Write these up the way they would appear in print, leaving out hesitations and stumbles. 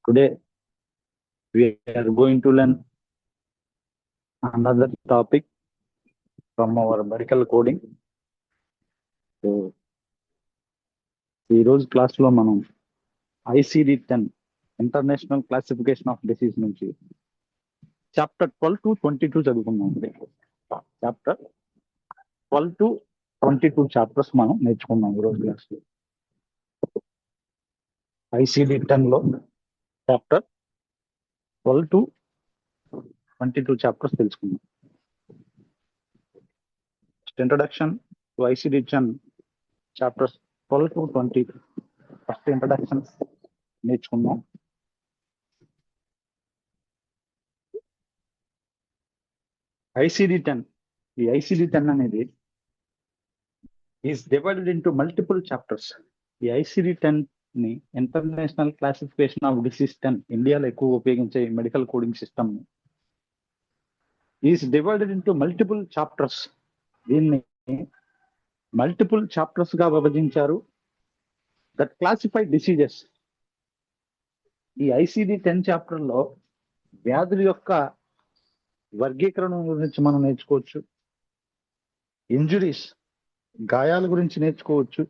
Today we are going to learn another topic from our medical coding. So ఈ రోజు class లో మనం ICD-10 international classification of disease నుంచి chapter 12 to 22 చదువుకున్నాం. Chapter 12 to 22 chapters మనం నేర్చుకున్నాం ఈ రోజు క్లాస్ లో. ICD-10 లో చాప్టర్ 12 to 22 చాప్టర్స్ తెలుసుకున్నాం. Introduction to ICD-10 chapters 12 to 20 first introduction నేర్చుకున్నాం. ICD-10 ఈ ICD-10 అనేది is divided into multiple chapters. ఈ ICD-10 ని ఇంటర్నేషనల్ క్లాసిఫికేషన్ ఆఫ్ డిసీజ్ 10 ఇండియాలో ఎక్కువ ఉపయోగించే medical coding system is divided into multiple chapters. దీన్ని మల్టిపుల్ చాప్టర్స్ గా విభజించారు. That classify diseases. ఈ ICD-10 చాప్టర్ లో వ్యాధుల యొక్క వర్గీకరణ గురించి మనం నేర్చుకోవచ్చు. ఇంజురీస్ గాయాల గురించి నేర్చుకోవచ్చు.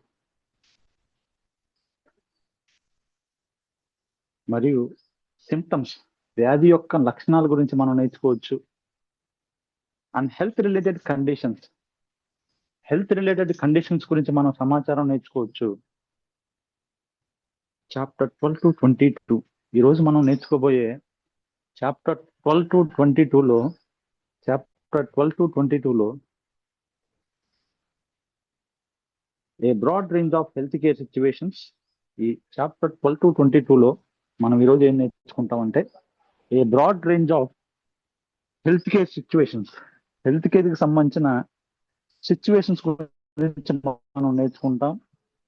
మరియు సిమ్టమ్స్ వ్యాధి యొక్క లక్షణాల గురించి మనం నేర్చుకోవచ్చు. అండ్ హెల్త్ రిలేటెడ్ కండిషన్స్ గురించి మనం సమాచారం నేర్చుకోవచ్చు. చాప్టర్ 12 to 22 ఈ రోజు మనం నేర్చుకోబోయే చాప్టర్ 12 to 22 లో a broad range of health care situations. ఈ చాప్టర్ 12 to 22 లో మనం ఈరోజు ఏం నేర్చుకుంటామంటే a broad range of health care situations. Health care కి సంబంధించిన సిచ్యువేషన్స్ గురించి మనం నేర్చుకుంటాం.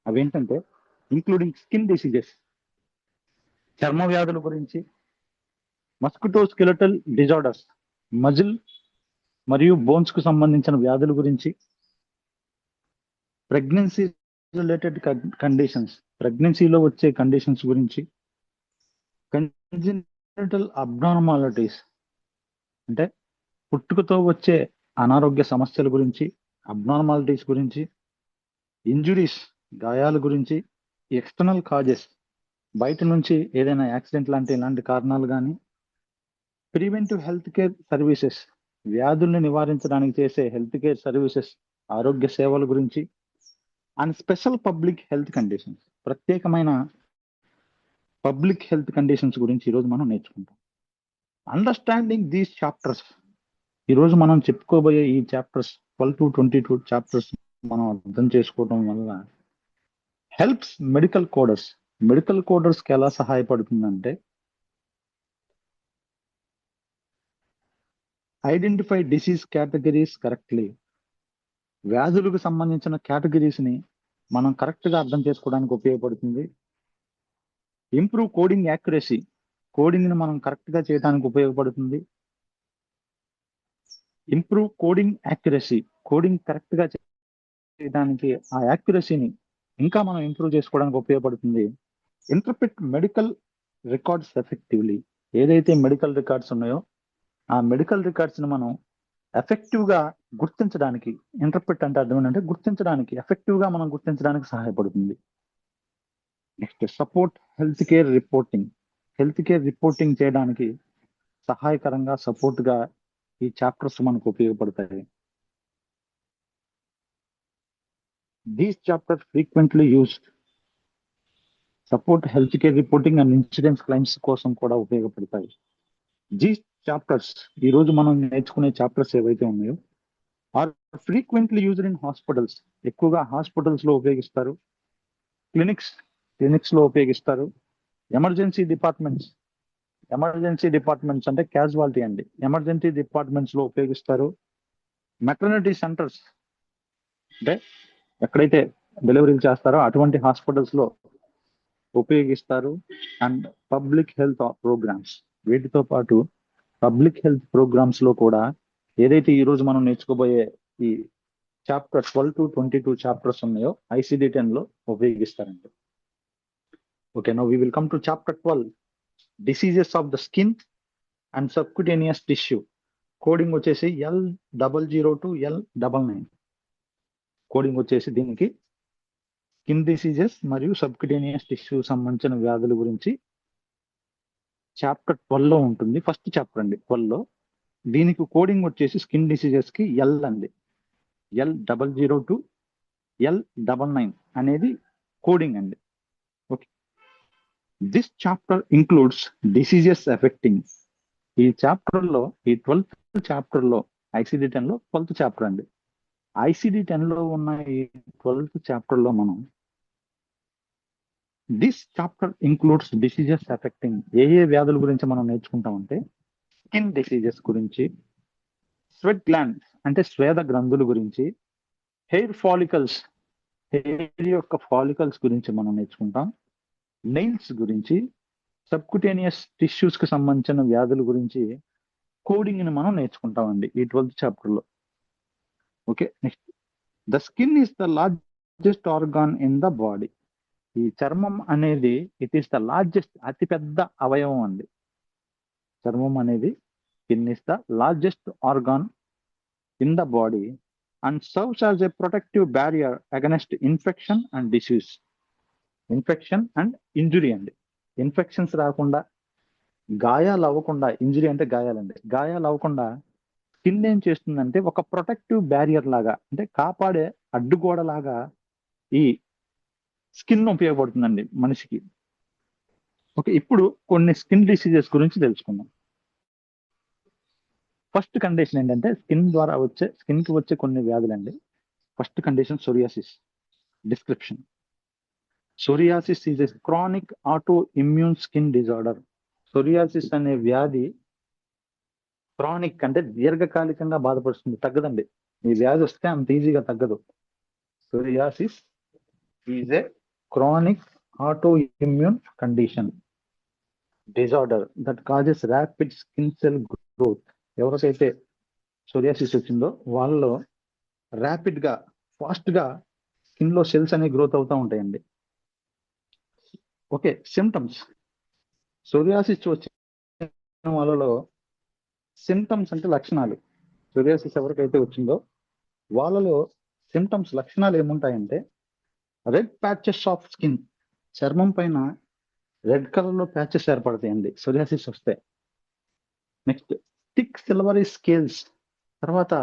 అవేంటంటే ఇంక్లూడింగ్ స్కిన్ డిసీజెస్ చర్మ వ్యాధుల గురించి, మస్కుటోస్కెలటల్ డిజార్డర్స్ మజిల్ మరియు బోన్స్ కు సంబంధించిన వ్యాధుల గురించి, ప్రెగ్నెన్సీ రిలేటెడ్ కండిషన్స్ ప్రెగ్నెన్సీలో వచ్చే కండిషన్స్ గురించి, కంజెనిటల్ అబ్నార్మాలిటీస్ అంటే పుట్టుకతో వచ్చే అనారోగ్య సమస్యల గురించి, అబ్నార్మాలిటీస్ గురించి, ఇంజురీస్ గాయాల గురించి, ఎక్స్టర్నల్ కాజెస్ బయట నుంచి ఏదైనా యాక్సిడెంట్ లాంటి ఇలాంటి కారణాలు కానీ, ప్రివెంటివ్ హెల్త్ కేర్ సర్వీసెస్ వ్యాధుల్ని నివారించడానికి చేసే హెల్త్ కేర్ సర్వీసెస్ ఆరోగ్య సేవల గురించి, and special public health conditions ప్రత్యేకమైన పబ్లిక్ హెల్త్ కండిషన్స్ గురించి ఈరోజు మనం నేర్చుకుంటాం. అండర్స్టాండింగ్ దీస్ చాప్టర్స్ ఈరోజు మనం చెప్పుకోబోయే ఈ చాప్టర్స్ 12 to 22 చాప్టర్స్ మనం అర్థం చేసుకోవడం వల్ల హెల్ప్స్ మెడికల్ కోడర్స్ కి ఎలా సహాయపడుతుందంటే ఐడెంటిఫై డిసీజ్ కేటగిరీస్ కరెక్ట్లీ. వ్యాధులకు సంబంధించిన కేటగిరీస్ ని మనం కరెక్ట్ గా అర్థం చేసుకోవడానికి ఉపయోగపడుతుంది. ఇంప్రూవ్ కోడింగ్ యాక్యురసీ కోడింగ్ ని మనం కరెక్ట్ గా చేయడానికి ఉపయోగపడుతుంది. Improve coding accuracy coding correct గా చేయడానికి ఆ యాక్యురసీని ఇంకా మనం ఇంప్రూవ్ చేసుకోవడానికి ఉపయోగపడుతుంది. Interpret medical records effectively. ఏదైతే మెడికల్ రికార్డ్స్ ఉన్నాయో ఆ మెడికల్ రికార్డ్స్ ని మనం ఎఫెక్టివ్ గా గుర్తించడానికి, ఇంటర్ప్రిట్ అంటే అర్థం ఏంటంటే గుర్తించడానికి, ఎఫెక్టివ్ గా మనం గుర్తించడానికి సహాయపడుతుంది. Next support health care reporting చేయడానికి సహాయకరంగా సపోర్ట్ గా ఈ చాప్టర్స్ మనకు ఉపయోగపడతాయి. These chapters frequently used support health care reporting and insurance claims కోసం కూడా ఉపయోగపడతాయి. దీస్ చాప్టర్స్ ఈ రోజు మనం నేర్చుకునే చాప్టర్స్ ఏవైతే ఉన్నాయో are frequently used in hospitals. ఎక్కువగా హాస్పిటల్స్ లో ఉపయోగిస్తారు. క్లినిక్స్ లో ఉపయోగిస్తారు. ఎమర్జెన్సీ డిపార్ట్మెంట్స్ అంటే క్యాజువాలిటీ అండి. ఎమర్జెన్సీ డిపార్ట్మెంట్స్ లో ఉపయోగిస్తారు. మెటర్నిటీ సెంటర్స్ అంటే ఎక్కడైతే డెలివరీలు చేస్తారో అటువంటి హాస్పిటల్స్ లో ఉపయోగిస్తారు. అండ్ పబ్లిక్ హెల్త్ ప్రోగ్రామ్స్ వీటితో పాటు పబ్లిక్ హెల్త్ ప్రోగ్రామ్స్ లో కూడా ఏదైతే ఈ రోజు మనం నేర్చుకోబోయే ఈ చాప్టర్ 12 to 22 చాప్టర్స్ ఉన్నాయో ICD-10 లో ఉపయోగిస్తారండి. Okay, now we will come to chapter 12. Diseases of the skin and subcutaneous tissue. Coding వచ్చేసి L00 to L99. కోడింగ్ వచ్చేసి దీనికి స్కిన్ డిసీజెస్ మరియు సబ్క్యూటేనియస్ టిష్యూ సంబంధించిన వ్యాధుల గురించి చాప్టర్ 12 లో ఉంటుంది. ఫస్ట్ చాప్టర్ అండి 12 లో. దీనికి కోడింగ్ వచ్చేసి స్కిన్ డిసీజెస్ కి L అండి. L00 to L99 అనేది కోడింగ్ అండి. Okay, this chapter includes diseases effecting. ఈ చాప్టర్ లో, ఈ 12th చాప్టర్ లో, ICD-10 లో 12th చాప్టర్ అండి. ICD-10 లో ఉన్న ఈ 12th చాప్టర్ లో మనం this chapter includes diseases affecting ఏ వ్యాధుల గురించి మనం నేర్చుకుంటామంటే స్కిన్ డిసీజెస్ గురించి, స్వెట్ గ్లాండ్స్ అంటే స్వేద గ్రంథుల గురించి, హెయిర్ ఫాలికల్స్ హెయిర్ యొక్క ఫాలికల్స్ గురించి మనం నేర్చుకుంటాం, నెయిల్స్ గురించి, సబ్క్యూటేనియస్ టిష్యూస్ కి సంబంధించిన వ్యాధుల గురించి కోడింగ్ ని మనం నేర్చుకుంటామండి ఈ 12th చాప్టర్ లో. Okay, next the skin is the largest organ in the body. ఈ చర్మం అనేది ఇట్ ఈస్ ద లార్జెస్ట్, అతిపెద్ద అవయవం అండి. చర్మం అనేది skin is the largest organ in the body and serves as a protective barrier against infection and disease. Infection and injury అండి. Infections రాకుండా, గాయాలు అవ్వకుండా, ఇంజురీ అంటే గాయాలండి, గాయాలు అవ్వకుండా స్కిన్ ఏం చేస్తుందంటే ఒక ప్రొటెక్టివ్ బ్యారియర్ లాగా, అంటే కాపాడే అడ్డుగోడ లాగా ఈ స్కిన్ ఉపయోగపడుతుందండి మనిషికి. ఓకే, ఇప్పుడు కొన్ని స్కిన్ డిసీజెస్ గురించి తెలుసుకుందాం. ఫస్ట్ కండిషన్ ఏంటంటే స్కిన్ కి వచ్చే కొన్ని వ్యాధులండి. First condition psoriasis. Description: psoriasis is a chronic autoimmune skin disorder. Psoriasis అనే వ్యాధి క్రానిక్ అంటే దీర్ఘకాలికంగా బాధపడుతుంది, తగ్గదండి. ఈ వ్యాధి వస్తే అంత ఈజీగా తగ్గదు. Psoriasis is a chronic auto immune condition disorder that causes rapid skin cell growth. ఎవరికైతే సోరియాసిస్ వచ్చిందో వాళ్ళలో ర్యాపిడ్ గా, ఫాస్ట్ గా స్కిన్ లో సెల్స్ అనేవి గ్రోత్ అవుతూ ఉంటాయండి. ఓకే, సిమ్టమ్స్: సోరియాసిస్ వచ్చిన వాళ్ళలో సిమ్టమ్స్ అంటే లక్షణాలు. సోరియాసిస్ ఎవరికైతే వచ్చిందో వాళ్ళలో సిమ్టమ్స్, లక్షణాలు ఏముంటాయంటే రెడ్ ప్యాచెస్ ఆఫ్ స్కిన్. చర్మం పైన రెడ్ కలర్ లో ప్యాచెస్ ఏర్పడతాయండి సోరియాసిస్ వస్తే. Next thick silvery scales. తర్వాత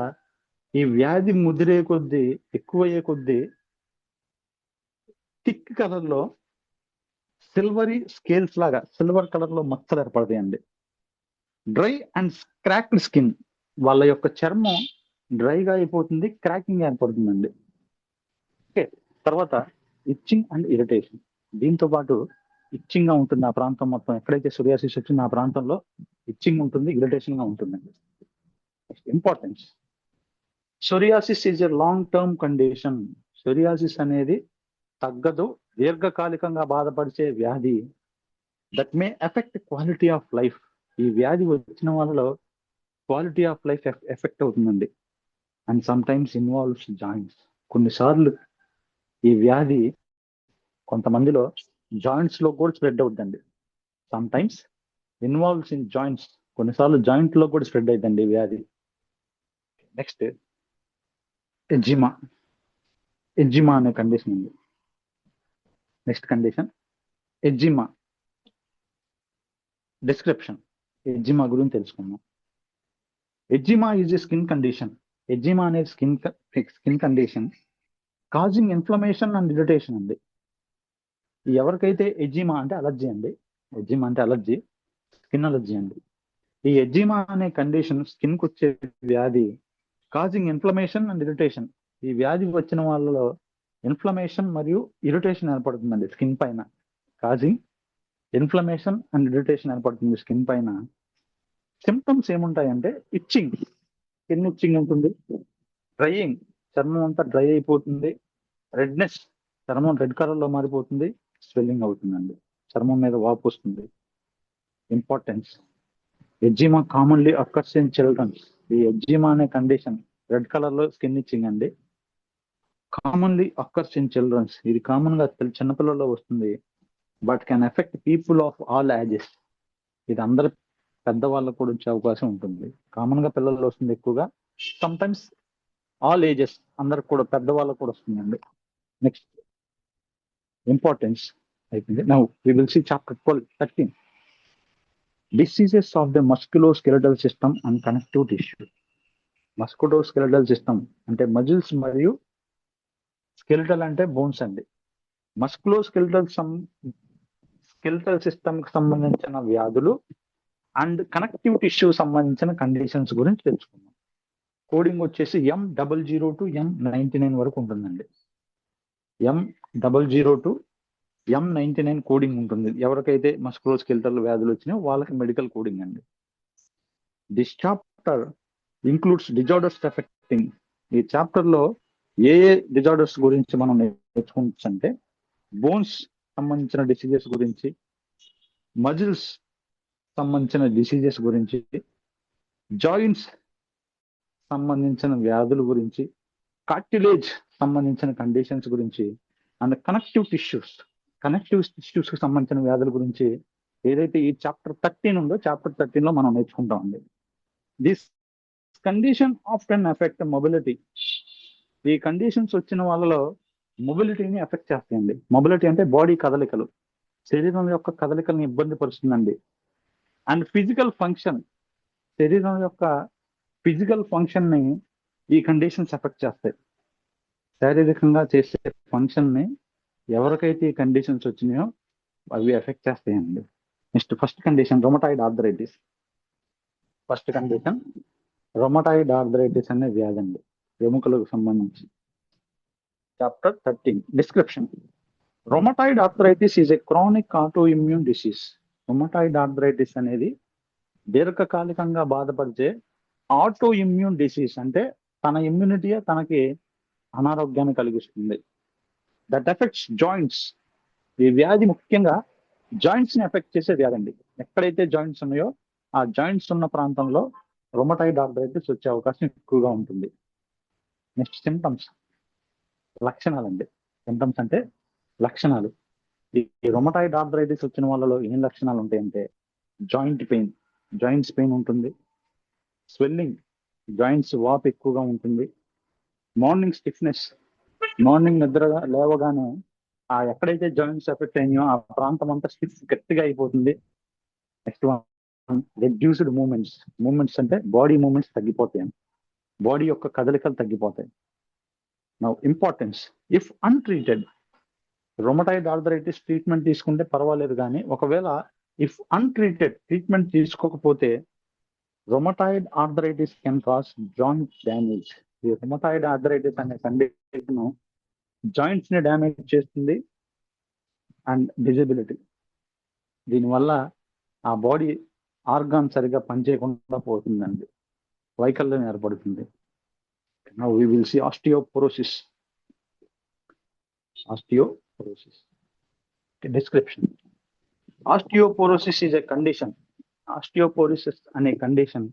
ఈ వ్యాధి ముదిరే కొద్దీ, ఎక్కువయ్యే కొద్దీ థిక్ కలర్ లో సిల్వరీ స్కేల్స్ లాగా సిల్వర్ కలర్ లో మచ్చలు ఏర్పడతాయండి. Dry and cracked skin. వాళ్ళ యొక్క చర్మం డ్రైగా అయిపోతుంది, క్రాకింగ్ ఏర్పడుతుందండి. ఓకే, తర్వాత ఇచ్చింగ్ అండ్ ఇరిటేషన్. దీంతో పాటు ఇచ్చింగ్ గా ఉంటుంది ఆ ప్రాంతం మొత్తం. ఎక్కడైతే సోరియాసిస్ వచ్చిందో ఆ ప్రాంతంలో ఇచ్చింగ్ ఉంటుంది, ఇరిటేషన్ గా ఉంటుందండి. Importance: psoriasis is a long term condition. Psoriasis అనేది తగ్గదు, దీర్ఘకాలికంగా బాధపరిచే వ్యాధి. That may affect quality of life. ఈ వ్యాధి వచ్చిన వాళ్ళలో క్వాలిటీ ఆఫ్ లైఫ్ ఎఫెక్ట్ అవుతుందండి. And some times involves joints. కొన్నిసార్లు ఈ వ్యాధి కొంతమందిలో జాయింట్స్ లో కూడా స్ప్రెడ్ అవుతుందండి. Some times involves in joints. కొన్నిసార్లు జాయింట్ లో కూడా స్ప్రెడ్ అవుతుందండి ఈ వ్యాధి. Next eczema. ఎగ్జిమా అనే కండిషన్ ఉంది. Next condition eczema. Description: eczema గురించి తెలుసుకుందాం. Eczema is a skin condition. Eczema అనేది skin condition causing inflammation and irritation అండి. ఎవరికైతే ఎగ్జిమా అంటే అలర్జీ అండి, ఎగ్జిమా అంటే అలర్జీ, స్కిన్ అలర్జీ అండి. ఈ ఎగ్జిమా అనే కండిషన్ స్కిన్ కు వచ్చే వ్యాధి కాజింగ్ ఇన్ఫ్లమేషన్ అండ్ ఇరిటేషన్. ఈ వ్యాధి వచ్చిన వాళ్ళలో ఇన్ఫ్లమేషన్ మరియు ఇరిటేషన్ ఏర్పడుతుందండి స్కిన్ పైన. కాజింగ్ ఇన్ఫ్లమేషన్ అండ్ ఇరిటేషన్ ఏర్పడుతుంది స్కిన్ పైన. సిమ్టమ్స్ ఏముంటాయంటే ఇచ్చింగ్, స్కిన్ ఇచ్చింగ్ ఉంటుంది, డ్రైయింగ్, చర్మం అంతా డ్రై అయిపోతుంది, రెడ్నెస్, చర్మం రెడ్ కలర్ లో మారిపోతుంది, స్వెల్లింగ్ అవుతుందండి, చర్మం మీద వాపు వస్తుంది. Importance: eczema commonly occurs in childrens. ఈ ఎగ్జిమా అనే కండిషన్ రెడ్ కలర్ లో స్కిన్ ఇచ్చింగ్ అండి, కామన్లీ అకర్స్ ఇన్ చిల్డ్రన్స్. ఇది కామన్ గా చిన్నపిల్లల్లో వస్తుంది, but can affect people of all ages. ఇది అందరు పెద్దవాళ్ళకు కూడా వచ్చే అవకాశం ఉంటుంది. కామన్ గా పిల్లల్లో వస్తుంది ఎక్కువగా, సమ్ టైమ్స్ ఆల్ ఏజెస్ అందరికి కూడా, పెద్దవాళ్ళకు కూడా వస్తుందండి. నెక్స్ట్ ఇంపార్టెన్స్ అయిపోయింది. Now we will see chapter 13 diseases of the musculoskeletal system and connective tissue. Musculoskeletal system అంటే మజిల్స్ మరియు స్కెలిటల్ అంటే బోన్స్ అండి. మస్కులోస్కెలిటల్ సిస్టమ్ కి సంబంధించిన వ్యాధులు అండ్ కనెక్టివ్ టిష్యూ సంబంధించిన కండిషన్స్ గురించి తెలుసుకుందాం. కోడింగ్ వచ్చేసి M00 to M99 వరకు ఉంటుందండి. M00 to M99 కోడింగ్ ఉంటుంది. ఎవరికైతే మస్కులోస్కెలిటల్ వ్యాధులు వచ్చినాయో వాళ్ళకి మెడికల్ కోడింగ్ అండి. This chapter includes disorders effecting. ఈ చాప్టర్ లో ఏ డిజార్డర్స్ గురించి మనం నేర్చుకోవచ్చు అంటే, బోన్స్ సంబంధించిన డిసీజెస్ గురించి, మజిల్స్ సంబంధించిన డిసీజెస్ గురించి, జాయింట్స్ సంబంధించిన వ్యాధుల గురించి, కార్టిలేజ్ సంబంధించిన కండిషన్స్ గురించి, అండ్ కనెక్టివ్ టిష్యూస్ కి సంబంధించిన వ్యాధుల గురించి ఏదైతే ఈ చాప్టర్ 13 ఉందో, చాప్టర్ 13 లో మనం నేర్చుకుంటామండి. This condition often affect mobility. ఈ కండిషన్స్ వచ్చిన వాళ్ళలో మొబిలిటీని ఎఫెక్ట్ చేస్తాయండి. మొబిలిటీ అంటే బాడీ కదలికలు, శరీరం యొక్క కదలికలను ఇబ్బంది పరుస్తుందండి. అండ్ ఫిజికల్ ఫంక్షన్, శరీరం యొక్క ఫిజికల్ ఫంక్షన్ ని ఈ కండిషన్స్ ఎఫెక్ట్ చేస్తాయి. శారీరకంగా చేసే ఫంక్షన్ ని ఎవరికైతే ఈ కండిషన్స్ వచ్చినాయో అవి ఎఫెక్ట్ చేస్తాయండి. Next first condition rheumatoid arthritis. First condition rheumatoid arthritis అనే వ్యాధి అండి, ఎముకలకు సంబంధించి. Chapter 13 description. Rheumatoid arthritis is a chronic autoimmune disease. Rheumatoid arthritis అనేది దీర్ఘకాలికంగా బాధపరిచే ఆటో ఇమ్యూన్ డిసీజ్, అంటే తన ఇమ్యూనిటీయే తనకి అనారోగ్యాన్ని కలిగిస్తుంది. That effects joints. ఈ వ్యాధి ముఖ్యంగా జాయింట్స్ ని ఎఫెక్ట్ చేసే వ్యాధి అండి. ఎక్కడైతే జాయింట్స్ ఉన్నాయో ఆ జాయింట్స్ ఉన్న ప్రాంతంలో రొమటాయిడ్ ఆర్థరైటిస్ వచ్చే అవకాశం ఎక్కువగా ఉంటుంది. Next symptoms, లక్షణాలండి. సింటమ్స్ అంటే లక్షణాలు. ఈ రొమటాయిడ్ ఆర్థరైటిస్ వచ్చిన వాళ్ళలో ఏం లక్షణాలు ఉంటాయంటే, జాయింట్స్ పెయిన్ ఉంటుంది, స్వెల్లింగ్, జాయింట్స్ వాపు ఎక్కువగా ఉంటుంది, మార్నింగ్ స్టిఫ్నెస్, మార్నింగ్ నిద్రగా లేవగానే ఆ ఎక్కడైతే జాయింట్స్ ఎఫెక్ట్ అయినాయో ఆ ప్రాంతం అంతా స్టిఫ్ గట్టిగా అయిపోతుంది. నెక్స్ట్ రెడ్యూస్డ్ మూమెంట్స్ అంటే బాడీ మూమెంట్స్ తగ్గిపోతాయి, బాడీ యొక్క కదలికలు తగ్గిపోతాయి. Now importance, if untreated, rheumatoid arthritis treatment తీసుకుంటే పర్వాలేదు, కానీ ఒకవేళ ఇఫ్ అన్ట్రీటెడ్, ట్రీట్మెంట్ తీసుకోకపోతే rheumatoid arthritis can cause joint damage. ఈ రొమటాయిడ్ ఆర్థరైటిస్ అనే కండిషన్ జాయింట్స్ ని డ్యామేజ్ చేస్తుంది అండ్ డిజబిలిటీ. దీనివల్ల ఆ బాడీ ఆర్గాన్ సరిగా పనిచేయకుండా పోతుందండి, వైకల్యం ఏర్పడుతుంది. Now we will see osteoporosis. Description. Osteoporosis is a condition. Osteoporosis అనే కండిషన్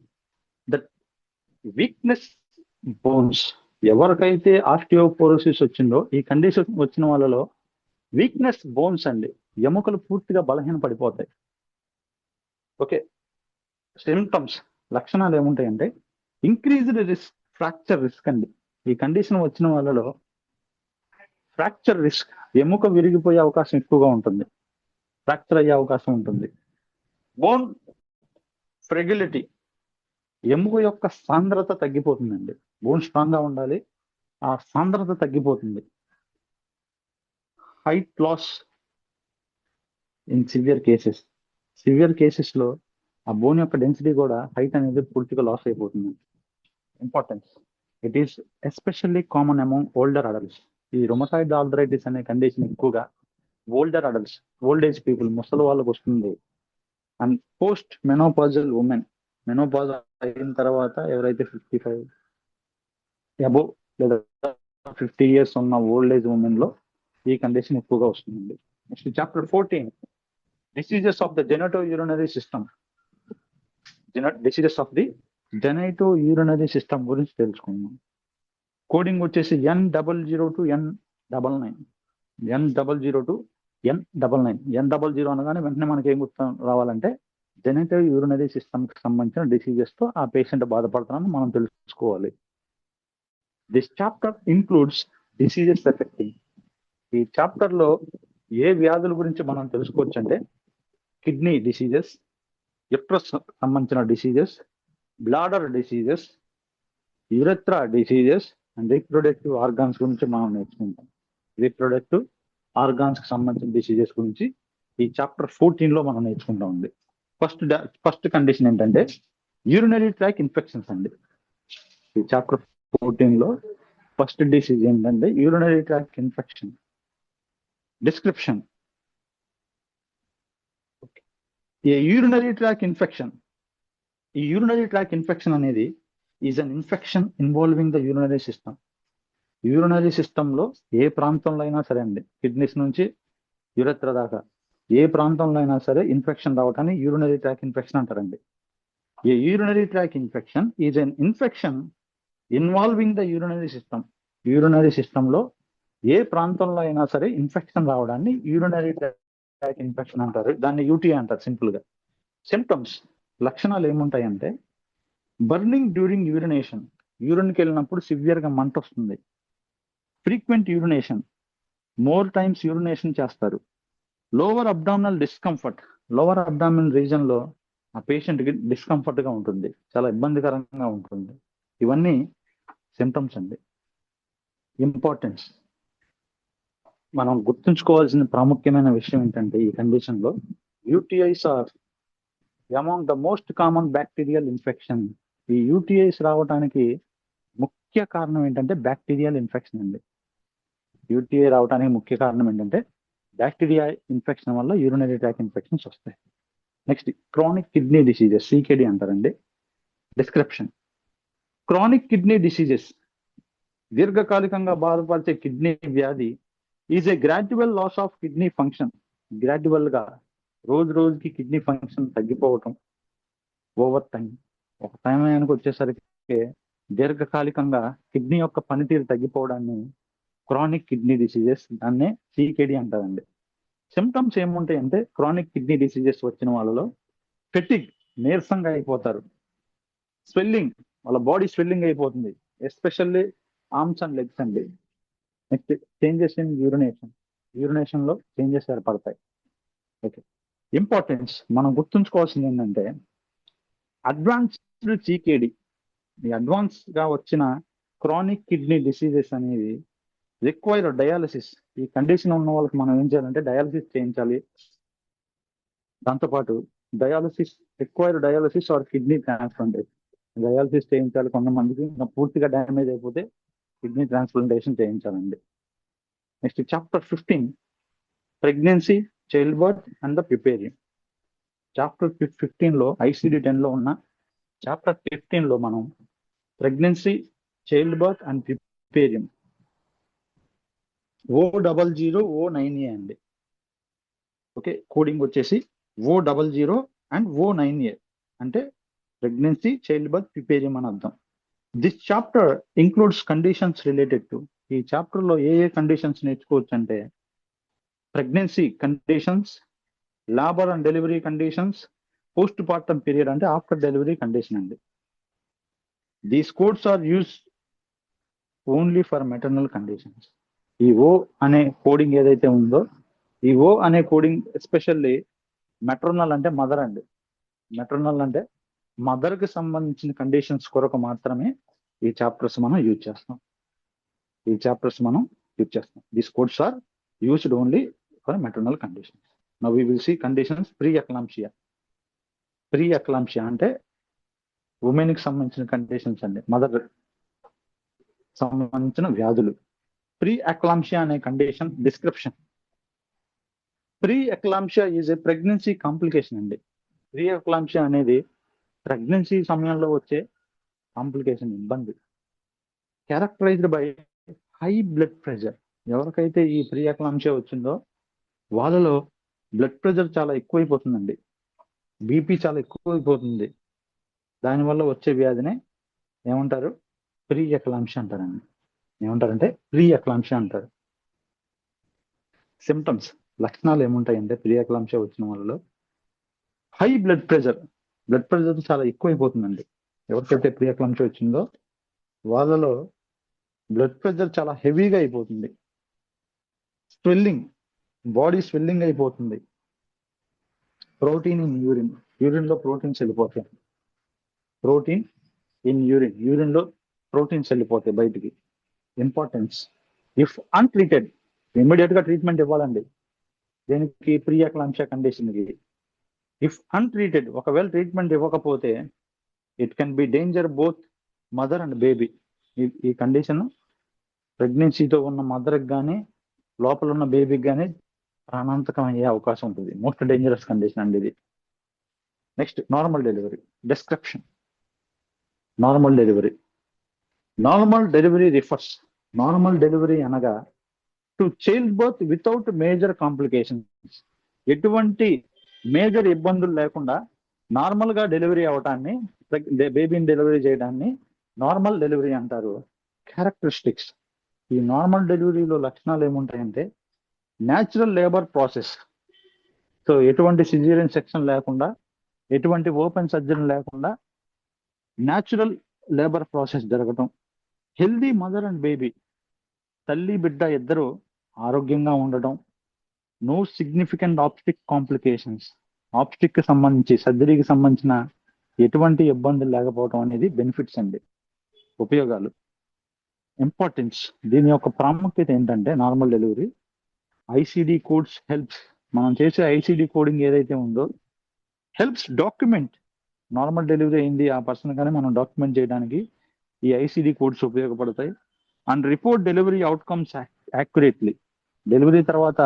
దట్ వీక్నెస్ బోన్స్. ఎవరికైతే ఆస్టియోపోరోసిస్ వచ్చిందో ఈ కండిషన్ వచ్చిన వాళ్ళలో వీక్నెస్ బోన్స్ అండి, ఎముకలు పూర్తిగా బలహీన పడిపోతాయి. ఓకే. సింప్టమ్స్, లక్షణాలు ఏముంటాయంటే, ఇంక్రీజ్డ్ రిస్క్, ఫ్రాక్చర్ రిస్క్ అండి. ఈ కండిషన్ వచ్చిన వాళ్ళలో ఫ్రాక్చర్ రిస్క్, ఎముక విరిగిపోయే అవకాశం ఎక్కువగా ఉంటుంది, ఫ్రాక్చర్ అయ్యే అవకాశం ఉంటుంది. బోన్ ఫ్రెగిలిటీ, ఎముక యొక్క సాంద్రత తగ్గిపోతుందండి. బోన్ స్ట్రాంగ్ గా ఉండాలి, ఆ సాంద్రత తగ్గిపోతుంది. Height loss in severe cases లో ఆ బోన్ యొక్క డెన్సిటీ కూడా, హైట్ అనేది పూర్తిగా లాస్ అయిపోతుంది. Importance, it is especially common among older adults. ఈ రొమటాయిడ్ ఆర్థరైటిస్ అనే కండిషన్ ఎక్కువగా older adults, old age people, ముసలి వాళ్ళకు వస్తుంది. And post menopausal women, menopause అయిన తర్వాత ఎవరైతే 55 అబోవ్ లేదా 50 years ఉన్న ఓల్డ్ ఏజ్ ఉమెన్ లో ఈ కండిషన్ ఎక్కువగా వస్తుందండి. Next chapter 14 diseases of the genitourinary system. Diseases of the genitourinary system గురించి తెలుసుకుందాం. కోడింగ్ వచ్చేసి N00 to N99. N00 to N99. N00 అనగానే వెంటనే మనకి ఏం గుర్తు రావాలంటే జెనిటల్ యూరినరీ సిస్టమ్కి సంబంధించిన డిసీజెస్ తో ఆ పేషెంట్ బాధపడుతున్నారని మనం తెలుసుకోవాలి. This chapter includes diseases effecting. ఈ చాప్టర్ లో ఏ వ్యాధుల గురించి మనం తెలుసుకోవచ్చు అంటే కిడ్నీ డిసీజెస్, యుట్రస్ సంబంధించిన diseases, bladder diseases, urethra diseases and reproductive organs గురించి మనం నేర్చుకుంటాం. రీప్రొడక్టివ్ ఆర్గాన్స్ కి సంబంధించిన డిసీజెస్ గురించి ఈ చాప్టర్ 14 లో మనం నేర్చుకుంటాం ఉంది. ఫస్ట్ కండిషన్ ఏంటంటే యూరినరీ ట్రాక్ ఇన్ఫెక్షన్స్ అండి. ఈ చాప్టర్ 14 లో ఫస్ట్ డిసీజ్ ఏంటంటే యూరినరీ ట్రాక్ ఇన్ఫెక్షన్. డిస్క్రిప్షన్. ఏ యూరినరీ ట్రాక్ ఇన్ఫెక్షన్. ఈ యూరినరీ ట్రాక్ ఇన్ఫెక్షన్ అనేది is an infection involving the urinary system. Urinary system లో ఏ ప్రాంతంలో అయినా సరే అండి, కిడ్నీస్ నుంచి యురెత్ర దాకా ఏ ప్రాంతంలో అయినా సరే ఇన్ఫెక్షన్ రావటాన్ని యూరినరీ ట్రాక్ ఇన్ఫెక్షన్ అంటారండి. A urinary tract infection is an infection involving the urinary system. Urinary system లో ఏ ప్రాంతంలో అయినా సరే ఇన్ఫెక్షన్ రావడాన్ని యూరినరీ ట్రాక్ ఇన్ఫెక్షన్ అంటారు. దాన్ని యూటీఐ అంటారు సింపుల్ గా. సిమ్టమ్స్, లక్షణాలు ఏముంటాయంటే బర్నింగ్ డ్యూరింగ్ యూరినేషన్. యూరిన్కి వెళ్ళినప్పుడు సివియర్ గా మంట వస్తుంది. Frequent urination, more times urination చేస్తారు. Lower abdominal discomfort. Lower abdominal region లో ఆ పేషెంట్ కి డిస్కంఫర్ట్ గా ఉంటుంది, చాలా ఇబ్బందికరంగా ఉంటుంది. ఇవన్నీ సిమ్టమ్స్ అండి. ఇంపార్టెన్స్, మనం గుర్తుంచుకోవాల్సిన ప్రాముఖ్యమైన విషయం ఏంటంటే ఈ కండిషన్ లో UTIs are among the most common bacterial infection. ఈ యూటీఐస్ రావడానికి ముఖ్య కారణం ఏంటంటే బ్యాక్టీరియల్ ఇన్ఫెక్షన్ అండి. యూటీఐ రావడానికి ముఖ్య కారణం ఏంటంటే బ్యాక్టీరియా ఇన్ఫెక్షన్ వల్ల యూరినరీ ట్రాక్ ఇన్ఫెక్షన్స్ వస్తాయి. Next chronic kidney diseases, CKD అంటారండి. డిస్క్రిప్షన్. క్రానిక్ కిడ్నీ డిసీజెస్, దీర్ఘకాలికంగా బాధపరిచే కిడ్నీ వ్యాధి is a gradual loss of kidney function. Gradual గా రోజు రోజుకి కిడ్నీ ఫంక్షన్ తగ్గిపోవటం, ఓవర్ టైం, ఒక సమయానికి వచ్చేసరికి దీర్ఘకాలికంగా కిడ్నీ యొక్క పనితీరు తగ్గిపోవడాన్ని క్రానిక్ కిడ్నీ డిసీజెస్, దాన్నే సికేడి అంటారండి. సిమ్టమ్స్ ఏముంటాయంటే క్రానిక్ కిడ్నీ డిసీజెస్ వచ్చిన వాళ్ళలో ఫెటిగ్, నీరసంగా అయిపోతారు. స్వెల్లింగ్, వాళ్ళ బాడీ స్వెల్లింగ్ అయిపోతుంది, ఎస్పెషల్లీ ఆర్మ్స్ అండ్ లెగ్స్ అండి. Next changes in urination. Urination లో చేంజెస్ ఏర్పడతాయి. ఓకే, ఇంపార్టెన్స్ మనం గుర్తుంచుకోవాల్సింది ఏంటంటే అడ్వాన్స్డ్ సికేడి, ఈ అడ్వాన్స్ గా వచ్చిన క్రానిక్ కిడ్నీ డిసీజెస్ అనేది రిక్వైర్ డయాలసిస్. ఈ కండిషన్ ఉన్న వాళ్ళకి మనం ఏం చేయాలంటే డయాలసిస్ చేయించాలి. దాంతోపాటు require dialysis or kidney transplantation. Dialysis చేయించాలి. కొంతమందికి ఇంకా పూర్తిగా డ్యామేజ్ అయిపోతే కిడ్నీ ట్రాన్స్ప్లాంటేషన్ చేయించాలండి. Next chapter 15 pregnancy, child birth and the preparing. Chapter 15 లో ICD-10 లో ఉన్న చాప్టర్ 15 లో మనం pregnancy, child birth and preparing O00O9A అండి. ఓకే, కోడింగ్ వచ్చేసి O00 అండ్ O9A అంటే ప్రెగ్నెన్సీ, చైల్డ్ బర్త్, ప్రిపేరింగ్ అని అర్థం. This chapter includes conditions related to. ఈ చాప్టర్ లో ఏ కండిషన్స్ నేర్చుకోవచ్చు అంటే pregnancy conditions, labour and delivery conditions, postpartum period అంటే ఆఫ్టర్ డెలివరీ కండిషన్ అండి. These codes are use only for maternal conditions. ఈ O అనే కోడింగ్ ఏదైతే ఉందో ఈ O అనే కోడింగ్ ఎస్పెషల్లీ మెటర్నల్ అంటే మదర్ అండి. మెటర్నల్ అంటే మదర్ కి సంబంధించిన కండిషన్స్ కొరకు మాత్రమే ఈ చాప్టర్స్ మనం యూజ్ చేస్తాం. This codes are used only for maternal conditions. Now we will see conditions. Preeclampsia అంటే ఉమెన్ కి సంబంధించిన కండిషన్స్ అండి, మదర్ సంబంధించిన వ్యాధులు. ప్రీ ఎక్లాంప్షియా అనే condition description. Pre ఎక్లాంప్షియా is a pregnancy complication అండి. ప్రీ ఎక్లాంప్షియా అనేది ప్రెగ్నెన్సీ సమయంలో వచ్చే కాంప్లికేషన్, ఇబ్బంది. Characterised by high blood pressure. ఎవరికైతే ఈ ప్రీ ఎక్లాంప్షియా వచ్చిందో వాళ్ళలో బ్లడ్ ప్రెషర్ చాలా ఎక్కువైపోతుందండి, బీపీ చాలా ఎక్కువైపోతుంది. దానివల్ల వచ్చే వ్యాధినే ఏమంటారు? ప్రీ ఎక్లాంప్షియా అంటారండి. ఏమంటారంటే ప్రీ ఎక్లాంప్షియా అంటారు. సిమ్టమ్స్, లక్షణాలు ఏముంటాయంటే ప్రీ ఎక్లాంప్షియా వచ్చిన వాళ్ళలో హై బ్లడ్ ప్రెషర్ చాలా ఎక్కువైపోతుందండి. ఎవరికైతే ప్రియాక్లాంక్ష వచ్చిందో వాళ్ళలో బ్లడ్ ప్రెషర్ చాలా హెవీగా అయిపోతుంది. స్వెల్లింగ్, బాడీ స్వెల్లింగ్ అయిపోతుంది. ప్రోటీన్ ఇన్ యూరిన్ లో ప్రోటీన్స్ వెళ్ళిపోతాయి. ప్రోటీన్ ఇన్ యూరిన్ లో ప్రోటీన్స్ వెళ్ళిపోతాయి బయటికి. ఇంపార్టెన్స్, ఇఫ్ అన్ట్రీటెడ్ ఇమ్మీడియట్ గా ట్రీట్మెంట్ ఇవ్వాలండి దీనికి, ప్రియాక్లాంక్ష కండిషన్ కి. ఇఫ్ అన్ట్రీటెడ్, ఒకవేళ ట్రీట్మెంట్ ఇవ్వకపోతే it can be danger both mother and baby. ఈ కండిషన్ ప్రెగ్నెన్సీతో ఉన్న మదర్కి కానీ లోపల ఉన్న బేబీకి కానీ ప్రాణాంతకం అయ్యే అవకాశం ఉంటుంది. మోస్ట్ డేంజరస్ కండిషన్ అండి ఇది. Next, normal delivery description. Normal delivery refers, normal delivery అనగా to child birth without major complications. ఎటువంటి మేజర్ ఇబ్బందులు లేకుండా నార్మల్ గా డెలివరీ అవటాన్ని, బేబీని డెలివరీ చేయడాన్ని నార్మల్ డెలివరీ అంటారు. క్యారెక్టరిస్టిక్స్, ఈ నార్మల్ డెలివరీలో లక్షణాలు ఏముంటాయంటే న్యాచురల్ లేబర్ ప్రాసెస్. సో ఎటువంటి సిజేరియన్ సెక్షన్ లేకుండా, ఎటువంటి ఓపెన్ సర్జరీ లేకుండా న్యాచురల్ లేబర్ ప్రాసెస్ జరగటం. హెల్దీ మదర్ అండ్ బేబీ, తల్లి బిడ్డ ఇద్దరు ఆరోగ్యంగా ఉండటం. No significant optic complications, optic కి సంబంధించి సర్జరీకి సంబంధించిన ఎటువంటి ఇబ్బందులు లేకపోవడం అనేది బెనిఫిట్స్ అండి, ఉపయోగాలు. ఇంపార్టెన్స్, దీని యొక్క ప్రాముఖ్యత ఏంటంటే normal delivery ICD codes helps. మనం చేసే ఐసిడి కోడింగ్ ఏదైతే ఉందో హెల్ప్స్ డాక్యుమెంట్ నార్మల్ డెలివరీ అయింది ఆ పర్సన్ కానీ మనం డాక్యుమెంట్ చేయడానికి ఈ ఐసిడి కోడ్స్ ఉపయోగపడతాయి. And report delivery outcomes accurately. Delivery తర్వాత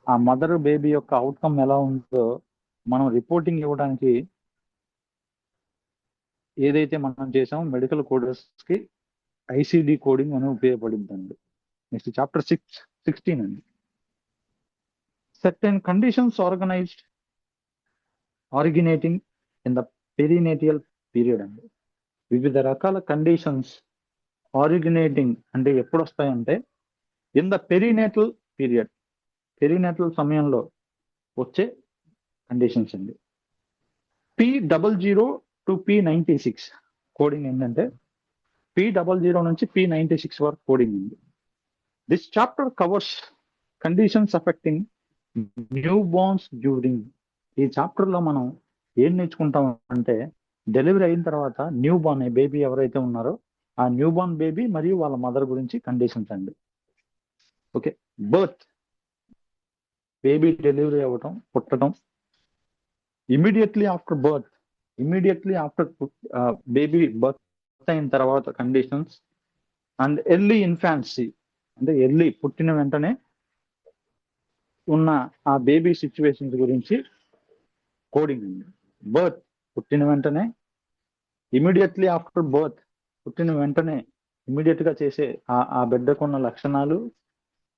ఆ మదర్ బేబీ యొక్క అవుట్కమ్ ఎలా ఉందో మనం రిపోర్టింగ్ ఇవ్వడానికి ఏదైతే మనం చేసామో మెడికల్ కోడర్స్ కి ఐసిడి కోడింగ్ అని ఉపయోగపడుతుందండి. నెక్స్ట్ చాప్టర్ 16 అండి. Certain conditions originating in the perinatal period అండి. వివిధ రకాల కండిషన్స్ ఆరిజినేటింగ్ అంటే ఎప్పుడు వస్తాయంటే in the perinatal period, perinatal సమయంలో వచ్చే కండిషన్స్ అండి. P00 to P96 కోడింగ్ ఏంటంటే P00 నుంచి P96 వరకు కోడింగ్ ఉంది. This chapter covers conditions affecting new borns during. ఈ చాప్టర్ లో మనం ఏం నేర్చుకుంటాం అంటే డెలివరీ అయిన తర్వాత న్యూ బార్న్ బేబీ ఎవరైతే ఉన్నారో ఆ న్యూ బార్న్ బేబీ మరియు వాళ్ళ మదర్ గురించి కండిషన్స్ అండి. ఓకే, బర్త్, బేబీ డెలివరీ అవ్వటం, పుట్టడం. ఇమీడియట్లీ ఆఫ్టర్ బేబీ బర్త్ అయిన తర్వాత కండిషన్స్. అండ్ ఎర్లీ ఇన్ఫాన్సీ అంటే ఎర్లీ పుట్టిన వెంటనే ఉన్న ఆ బేబీ సిచ్యువేషన్స్ గురించి కోడింగ్ అండి. బర్త్, పుట్టిన వెంటనే. ఇమీడియట్లీ ఆఫ్టర్ బర్త్, పుట్టిన వెంటనే ఇమీడియట్ గా చేసే ఆ బిడ్డకున్న లక్షణాలు.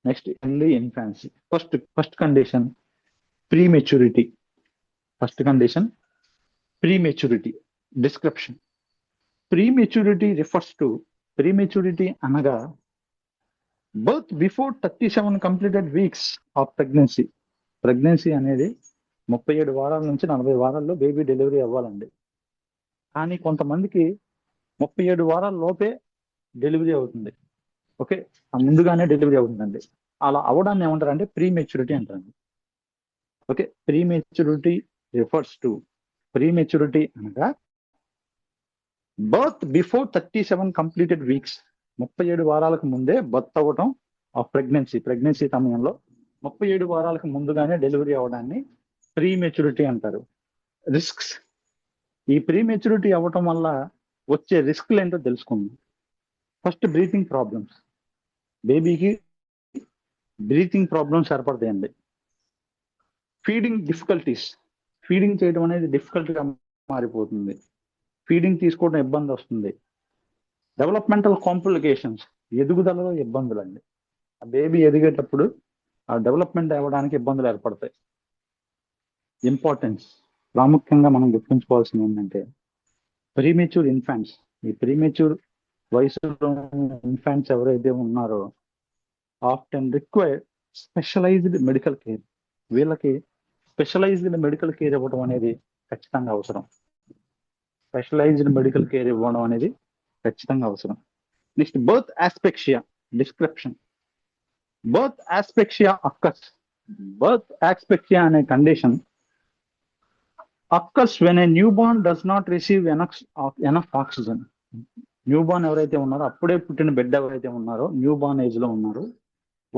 Next early infancy. First condition prematurity. First condition prematurity. Description, prematurity refers to, prematurity అనగా birth before 37 completed weeks of pregnancy. Pregnancy అనేది 37 వారాల నుంచి 40 వారాల్లో బేబీ డెలివరీ అవ్వాలండి. కానీ కొంతమందికి 37 వారాల లోపే డెలివరీ అవుతుంది. ఓకే, ముందుగానే డెలివరీ అవుతుందండి. అలా అవడాన్ని ఏమంటారు అంటే ప్రీమెచ్యూరిటీ అంటారండి. Okay, prematurity refers to, prematurity అనగా బర్త్ బిఫోర్ 37 కంప్లీటెడ్ వీక్స్, 37 వారాలకు ముందే బర్త్ అవ్వటం ఆఫ్ ప్రెగ్నెన్సీ సమయంలో 37 వారాలకు ముందుగానే డెలివరీ అవడాన్ని ప్రీమెచ్యూరిటీ అంటారు. రిస్క్స్, ఈ ప్రీమెచ్యూరిటీ అవ్వటం వల్ల వచ్చే రిస్క్లు ఏంటో తెలుసుకుందాం. First, breathing problems. బేబీకి బ్రీతింగ్ ప్రాబ్లమ్స్ ఏర్పడతాయండి. ఫీడింగ్ డిఫికల్టీస్, ఫీడింగ్ చేయడం అనేది డిఫికల్ట్ గా మారిపోతుంది. ఫీడింగ్ తీసుకోవడం ఇబ్బంది వస్తుంది. డెవలప్మెంటల్ కాంప్లికేషన్స్, ఎదుగుదలలో ఇబ్బందులు అండి. ఆ బేబీ ఎదిగేటప్పుడు ఆ డెవలప్మెంట్ అవ్వడానికి ఇబ్బందులు ఏర్పడతాయి. ఇంపార్టెన్స్, ప్రాముఖ్యంగా మనం గుర్తుంచుకోవాల్సింది ఏంటంటే ప్రీమెచ్యూర్ ఇన్ఫాంట్స్. ఈ ప్రీమెచ్యూర్ వయసులో ఇన్ఫాంట్స్ ఎవరైతే ఉన్నారో often require specialized medical care. వీళ్ళకి స్పెషలైజ్డ్ మెడికల్ కేర్ ఇవ్వడం అనేది ఖచ్చితంగా అవసరం. స్పెషలైజ్డ్ మెడికల్ కేర్ ఇవ్వడం అనేది ఖచ్చితంగా అవసరం. Next birth asphyxia description. Birth asphyxia occurs. Birth asphyxia అనే condition occurs when a newborn does not receive enough oxygen. Newborn ఎవరైతే ఉన్నారో, అప్పుడే పుట్టిన బిడ్డ ఎవరైతే ఉన్నారో, న్యూబార్న్ ఏజ్ లో ఉన్నారో,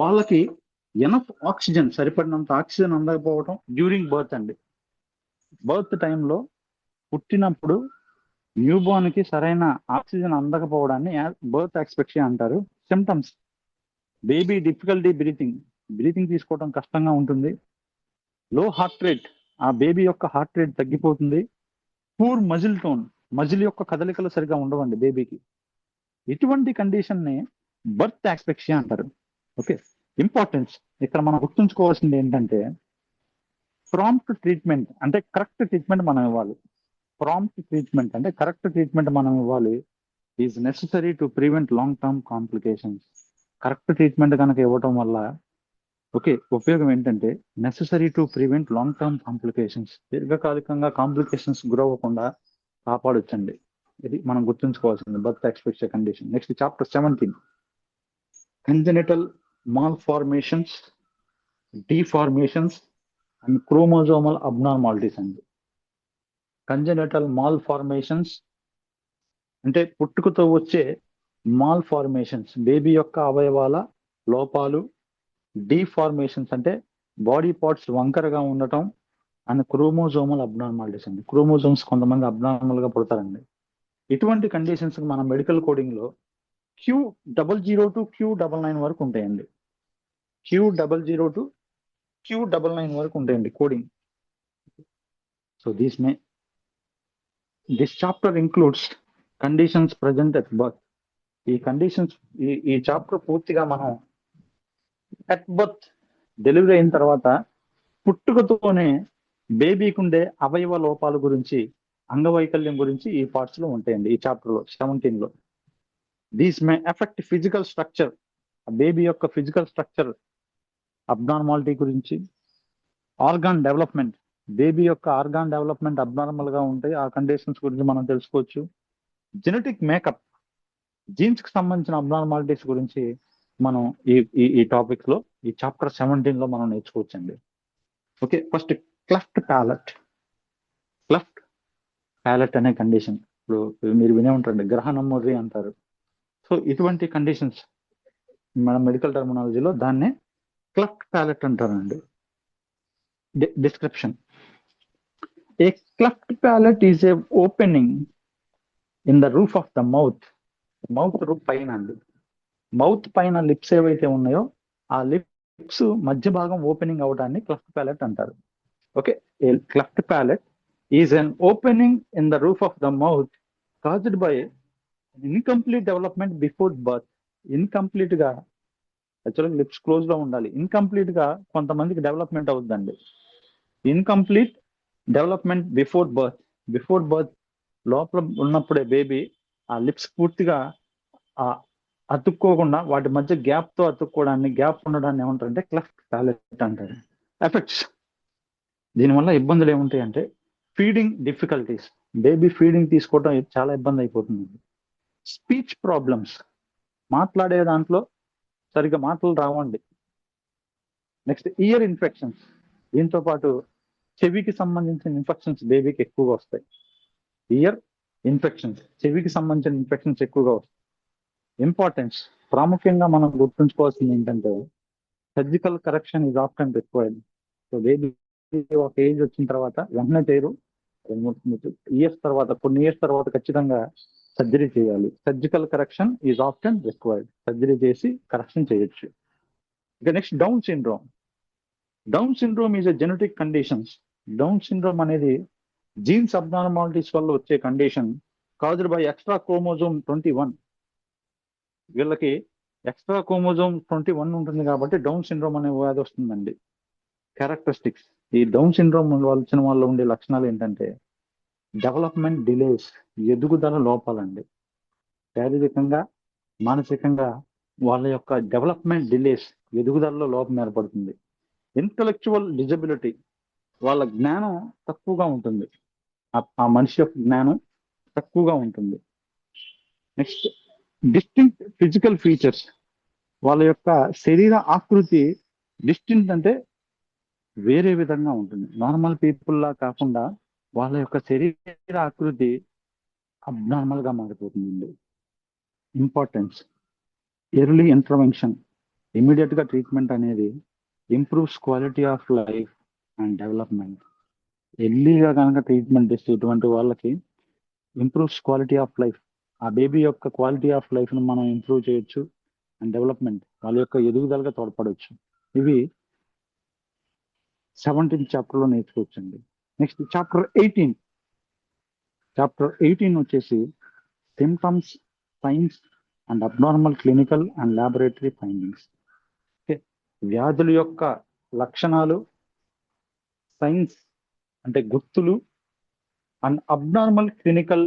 వాళ్ళకి ఎనఫ్ ఆక్సిజన్, సరిపడినంత ఆక్సిజన్ అందకపోవడం డ్యూరింగ్ బర్త్ అండి. బర్త్ టైంలో పుట్టినప్పుడు న్యూబార్న్ కి సరైన ఆక్సిజన్ అందకపోవడాన్ని బర్త్ ఆస్పెక్సియా అంటారు. సిమ్టమ్స్: బేబీ డిఫికల్టీ బ్రీతింగ్ తీసుకోవడం కష్టంగా ఉంటుంది. లో హార్ట్ రేట్, ఆ బేబీ యొక్క హార్ట్ రేట్ తగ్గిపోతుంది. పూర్ మజిల్ టోన్, మజిల్ యొక్క కదలికలు సరిగా ఉండవండి బేబీకి. ఇటువంటి కండిషన్ ని బర్త్ ఆస్పెక్సియా అంటారు. ఓకే, ఇంపార్టెన్స్ ఇక్కడ మనం గుర్తుంచుకోవాల్సింది ఏంటంటే, ప్రాంప్ట్ ట్రీట్మెంట్ అంటే కరెక్ట్ ట్రీట్మెంట్ మనం ఇవ్వాలి. ప్రాంప్ట్ ట్రీట్మెంట్ అంటే కరెక్ట్ ట్రీట్మెంట్ మనం ఇవ్వాలి. Is necessary to prevent long term complications. Correct treatment కనుక ఇవ్వటం వల్ల ఓకే ఉపయోగం ఏంటంటే, necessary to prevent long term complications, దీర్ఘకాలికంగా కాంప్లికేషన్స్ గురవ్వకుండా కాపాడొచ్చండి. ఇది మనం గుర్తుంచుకోవాల్సింది birth asphyxia condition. Next chapter 17, congenital malformations, deformations and chromosomal abnormalities అండి. కంజెనిటల్ మాల్ఫార్మేషన్స్ అంటే పుట్టుకతో వచ్చే మాల్ఫార్మేషన్స్, బేబీ యొక్క అవయవాల లోపాలు. డిఫార్మేషన్స్ అంటే బాడీ పార్ట్స్ వంకరగా ఉండటం. అండ్ క్రోమోజోమల్ అబ్నార్మాలిటీస్ అండి. క్రోమోజోమ్స్ కొంతమంది అబ్నార్మల్ గా పుడతారండి. ఇటువంటి కండిషన్స్ మన మెడికల్ కోడింగ్ లో Q00 to Q99 వరకు ఉంటాయండి. Q00 to Q99 వరకు ఉంటాయండి coding. So this chapter includes conditions present at birth. ఈ కండిషన్స్, ఈ చాప్టర్ పూర్తిగా మనం అట్ బర్త్, డెలివరీ అయిన తర్వాత పుట్టుకతోనే బేబీకి ఉండే అవయవ లోపాల గురించి, అంగవైకల్యం గురించి ఈ పార్ట్స్ లో ఉంటాయండి. ఈ చాప్టర్ లో 17 లో these may affect physical structure, baby యొక్క ఫిజికల్ స్ట్రక్చర్ అబ్నార్మాలిటీ గురించి. ఆర్గాన్ డెవలప్మెంట్, బేబీ యొక్క ఆర్గాన్ డెవలప్మెంట్ అబ్నార్మల్ గా ఉంటాయి, ఆ కండిషన్స్ గురించి మనం తెలుసుకోవచ్చు. జెనెటిక్ మేకప్, జీన్స్ కి సంబంధించిన అబ్నార్మాలిటీస్ గురించి మనం ఈ టాపిక్స్ లో, ఈ చాప్టర్ 17 లో మనం నేర్చుకోవచ్చండి. Okay, first cleft palate. Cleft palate అనే కండిషన్ ఇప్పుడు మీరు వినే ఉంటారండి, గ్రహణమొర్రి అంటారు. సో ఇటువంటి కండిషన్స్ మన మెడికల్ టర్మినాలజీలో దాన్నే క్లెఫ్ట్ ప్యాలెట్ అంటారండి. Description: a cleft palate is a opening in the roof of the mouth. Mouth roof పైన అండి, మౌత్ పైన లిప్స్ ఏవైతే ఉన్నాయో ఆ లిప్స్ మధ్య భాగం ఓపెనింగ్ అవడాన్ని క్లెఫ్ట్ ప్యాలెట్ అంటారు. Okay, a cleft palate is an opening in the roof of the mouth caused by incomplete development before birth. Incomplete గా, యాక్చువల్గా లిప్స్ క్లోజ్ లో ఉండాలి, ఇన్కంప్లీట్ గా కొంతమందికి డెవలప్మెంట్ అవుతుందండి. ఇన్కంప్లీట్ డెవలప్మెంట్ బిఫోర్ బర్త్ లోపల ఉన్నప్పుడే బేబీ ఆ లిప్స్ పూర్తిగా అతుక్కోకుండా వాటి మధ్య గ్యాప్ తో అతుక్కోవడాన్ని, గ్యాప్ ఉండడాన్ని ఏమంటారంటే క్లెఫ్ట్ ప్యాలెట్ అంటారు. ఎఫెక్ట్స్, దీనివల్ల ఇబ్బందులు ఏముంటాయి అంటే, ఫీడింగ్ డిఫికల్టీస్, బేబీ ఫీడింగ్ తీసుకోవడం చాలా ఇబ్బంది అయిపోతుంది. స్పీచ్ ప్రాబ్లమ్స్, మాట్లాడే దాంట్లో సరిగ్గా మాటలు రావండి. నెక్స్ట్ ఇయర్ ఇన్ఫెక్షన్స్, దీంతో పాటు చెవికి సంబంధించిన ఇన్ఫెక్షన్స్ బేబీకి ఎక్కువగా వస్తాయి. ఇయర్ ఇన్ఫెక్షన్స్, చెవికి సంబంధించిన ఇన్ఫెక్షన్స్ ఎక్కువగా వస్తాయి. ఇంపార్టెన్స్, ప్రాముఖ్యంగా మనం గుర్తుంచుకోవాల్సింది ఏంటంటే, surgical correction is often required. So baby ఒక ఏజ్ వచ్చిన తర్వాత వెంటనే చేయరు, ఇయర్స్ తర్వాత, కొన్ని ఇయర్స్ తర్వాత ఖచ్చితంగా సర్జరీ చేయాలి. Surgical correction is often required, surgery చేసి కరెక్షన్ చేయొచ్చు. ఇక next down syndrome. Down syndrome is a genetic conditions. Down syndrome అనేది జీన్స్ అబ్నార్మాలిటీస్ వల్ల వచ్చే condition caused by extra chromosome 21. వీళ్ళకి ఎక్స్ట్రా క్రోమోజోమ్ 21 ఉంటుంది కాబట్టి డౌన్ సిండ్రోమ్ అనే వ్యాధి వస్తుందండి. క్యారెక్టరిస్టిక్స్, ఈ డౌన్ సిండ్రోమ్ వచ్చిన వాళ్ళు ఉండే లక్షణాలు ఏంటంటే, డెవలప్మెంట్ డిలేస్, ఎదుగుదల లోపాలండి. శారీరకంగా, మానసికంగా వాళ్ళ యొక్క డెవలప్మెంట్ డిలేస్, ఎదుగుదలలో లోపం ఏర్పడుతుంది. ఇంటలెక్చువల్ డిజబిలిటీ, వాళ్ళ జ్ఞానం తక్కువగా ఉంటుంది. ఆ మనిషి యొక్క జ్ఞానం తక్కువగా ఉంటుంది. Next, distinct physical features. వాళ్ళ యొక్క శరీర ఆకృతి డిస్టింక్ట్ అంటే వేరే విధంగా ఉంటుంది. నార్మల్ పీపుల్ లా కాకుండా వాళ్ళ యొక్క శరీర ఆకృతి అబ్నార్మల్ గా మారిపోతుంది. ఇంపార్టెన్స్, ఎర్లీ ఇంటర్వెన్షన్, ఇమీడియట్ గా ట్రీట్మెంట్ అనేది improves quality of life and development. ఎర్లీగా కనుక ట్రీట్మెంట్ ఇస్తే ఇటువంటి వాళ్ళకి ఇంప్రూవ్స్ క్వాలిటీ ఆఫ్ లైఫ్, ఆ బేబీ యొక్క క్వాలిటీ ఆఫ్ లైఫ్ ను మనం ఇంప్రూవ్ చేయొచ్చు అండ్ డెవలప్మెంట్, వాళ్ళ యొక్క ఎదుగుదలగా తోడ్పడవచ్చు. ఇవి 17th చాప్టర్ లో నేర్చుకోవచ్చండి. నెక్స్ట్ చాప్టర్ 18 వచ్చేసి symptoms, science and abnormal clinical and laboratory findings. వ్యాధుల యొక్క లక్షణాలు, సైన్స్ అంటే గుర్తులు, and abnormal clinical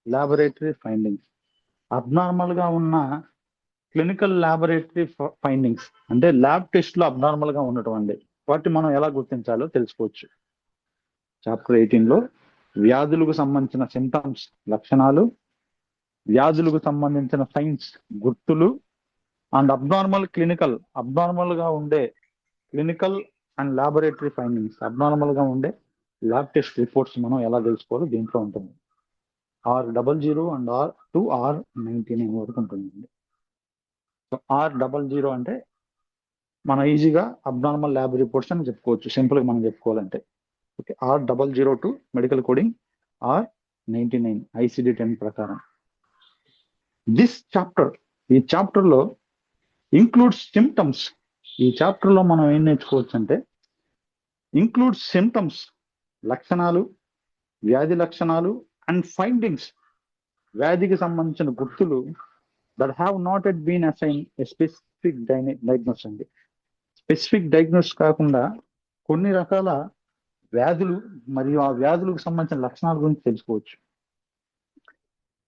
laboratory findings. Abnormal గా ఉన్న క్లినికల్ ల్యాబొరేటరీ ఫైండింగ్స్ అంటే ల్యాబ్ టెస్ట్ లో అబ్నార్మల్ గా ఉండటం అండి. వాటిని మనం ఎలా గుర్తించాలో తెలుసుకోవచ్చు. చాప్టర్ 18 లో వ్యాధులకు సంబంధించిన సింటమ్స్ లక్షణాలు, వ్యాధులకు సంబంధించిన సైన్స్ గుర్తులు, అండ్ అబ్నార్మల్ గా ఉండే clinical and laboratory findings, abnormal గా ఉండే ల్యాబ్ టెస్ట్ రిపోర్ట్స్ మనం ఎలా తెలుసుకోవాలో దీంట్లో ఉంటుంది. R00 అండ్ R99 వరకు ఉంటుందండి. సో R00 అంటే మనం ఈజీగా అబ్నార్మల్ ల్యాబ్ రిపోర్ట్స్ అని చెప్పుకోవచ్చు, సింపుల్ గా మనం చెప్పుకోవాలంటే. Okay, R002 medical coding, R99 ICD-10 ప్రకారం. ఈ చాప్టర్ లో ఇంక్లూడ్స్ సిమ్టమ్స్. ఈ చాప్టర్ లో మనం ఏం నేర్చుకోవచ్చు అంటే ఇంక్లూడ్స్ సిమ్టమ్స్ లక్షణాలు, వ్యాధి లక్షణాలు అండ్ ఫైండింగ్స్, వ్యాధికి సంబంధించిన గుర్తులు that have not yet been assigned a specific diagnosis అండి. స్పెసిఫిక్ డయాగ్నోస్ కాకుండా కొన్ని రకాల వ్యాధులు మరియు ఆ వ్యాధులకు సంబంధించిన లక్షణాల గురించి తెలుసుకోవచ్చు.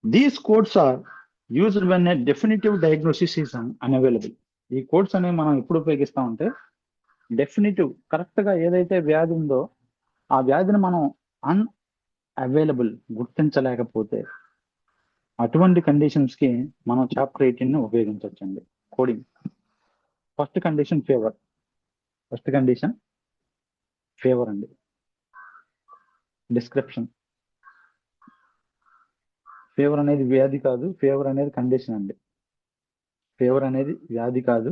These codes are used when a definitive diagnosis is unavailable. ఈ కోడ్స్ అనేవి మనం ఎప్పుడు ఉపయోగిస్తామంటే డెఫినిటివ్, కరెక్ట్ గా ఏదైతే వ్యాధి ఉందో ఆ వ్యాధిని మనం అన్అవైలబుల్, గుర్తించలేకపోతే అటువంటి కండిషన్స్ కి మనం చాప్టర్ 18 ని ఉపయోగించవచ్చండి. కోడింగ్. ఫస్ట్ కండిషన్ ఫీవర్ అండి. డిస్క్రిప్షన్, ఫీవర్ అనేది వ్యాధి కాదు, ఫీవర్ అనేది కండిషన్ అండి. ఫీవర్ అనేది వ్యాధి కాదు,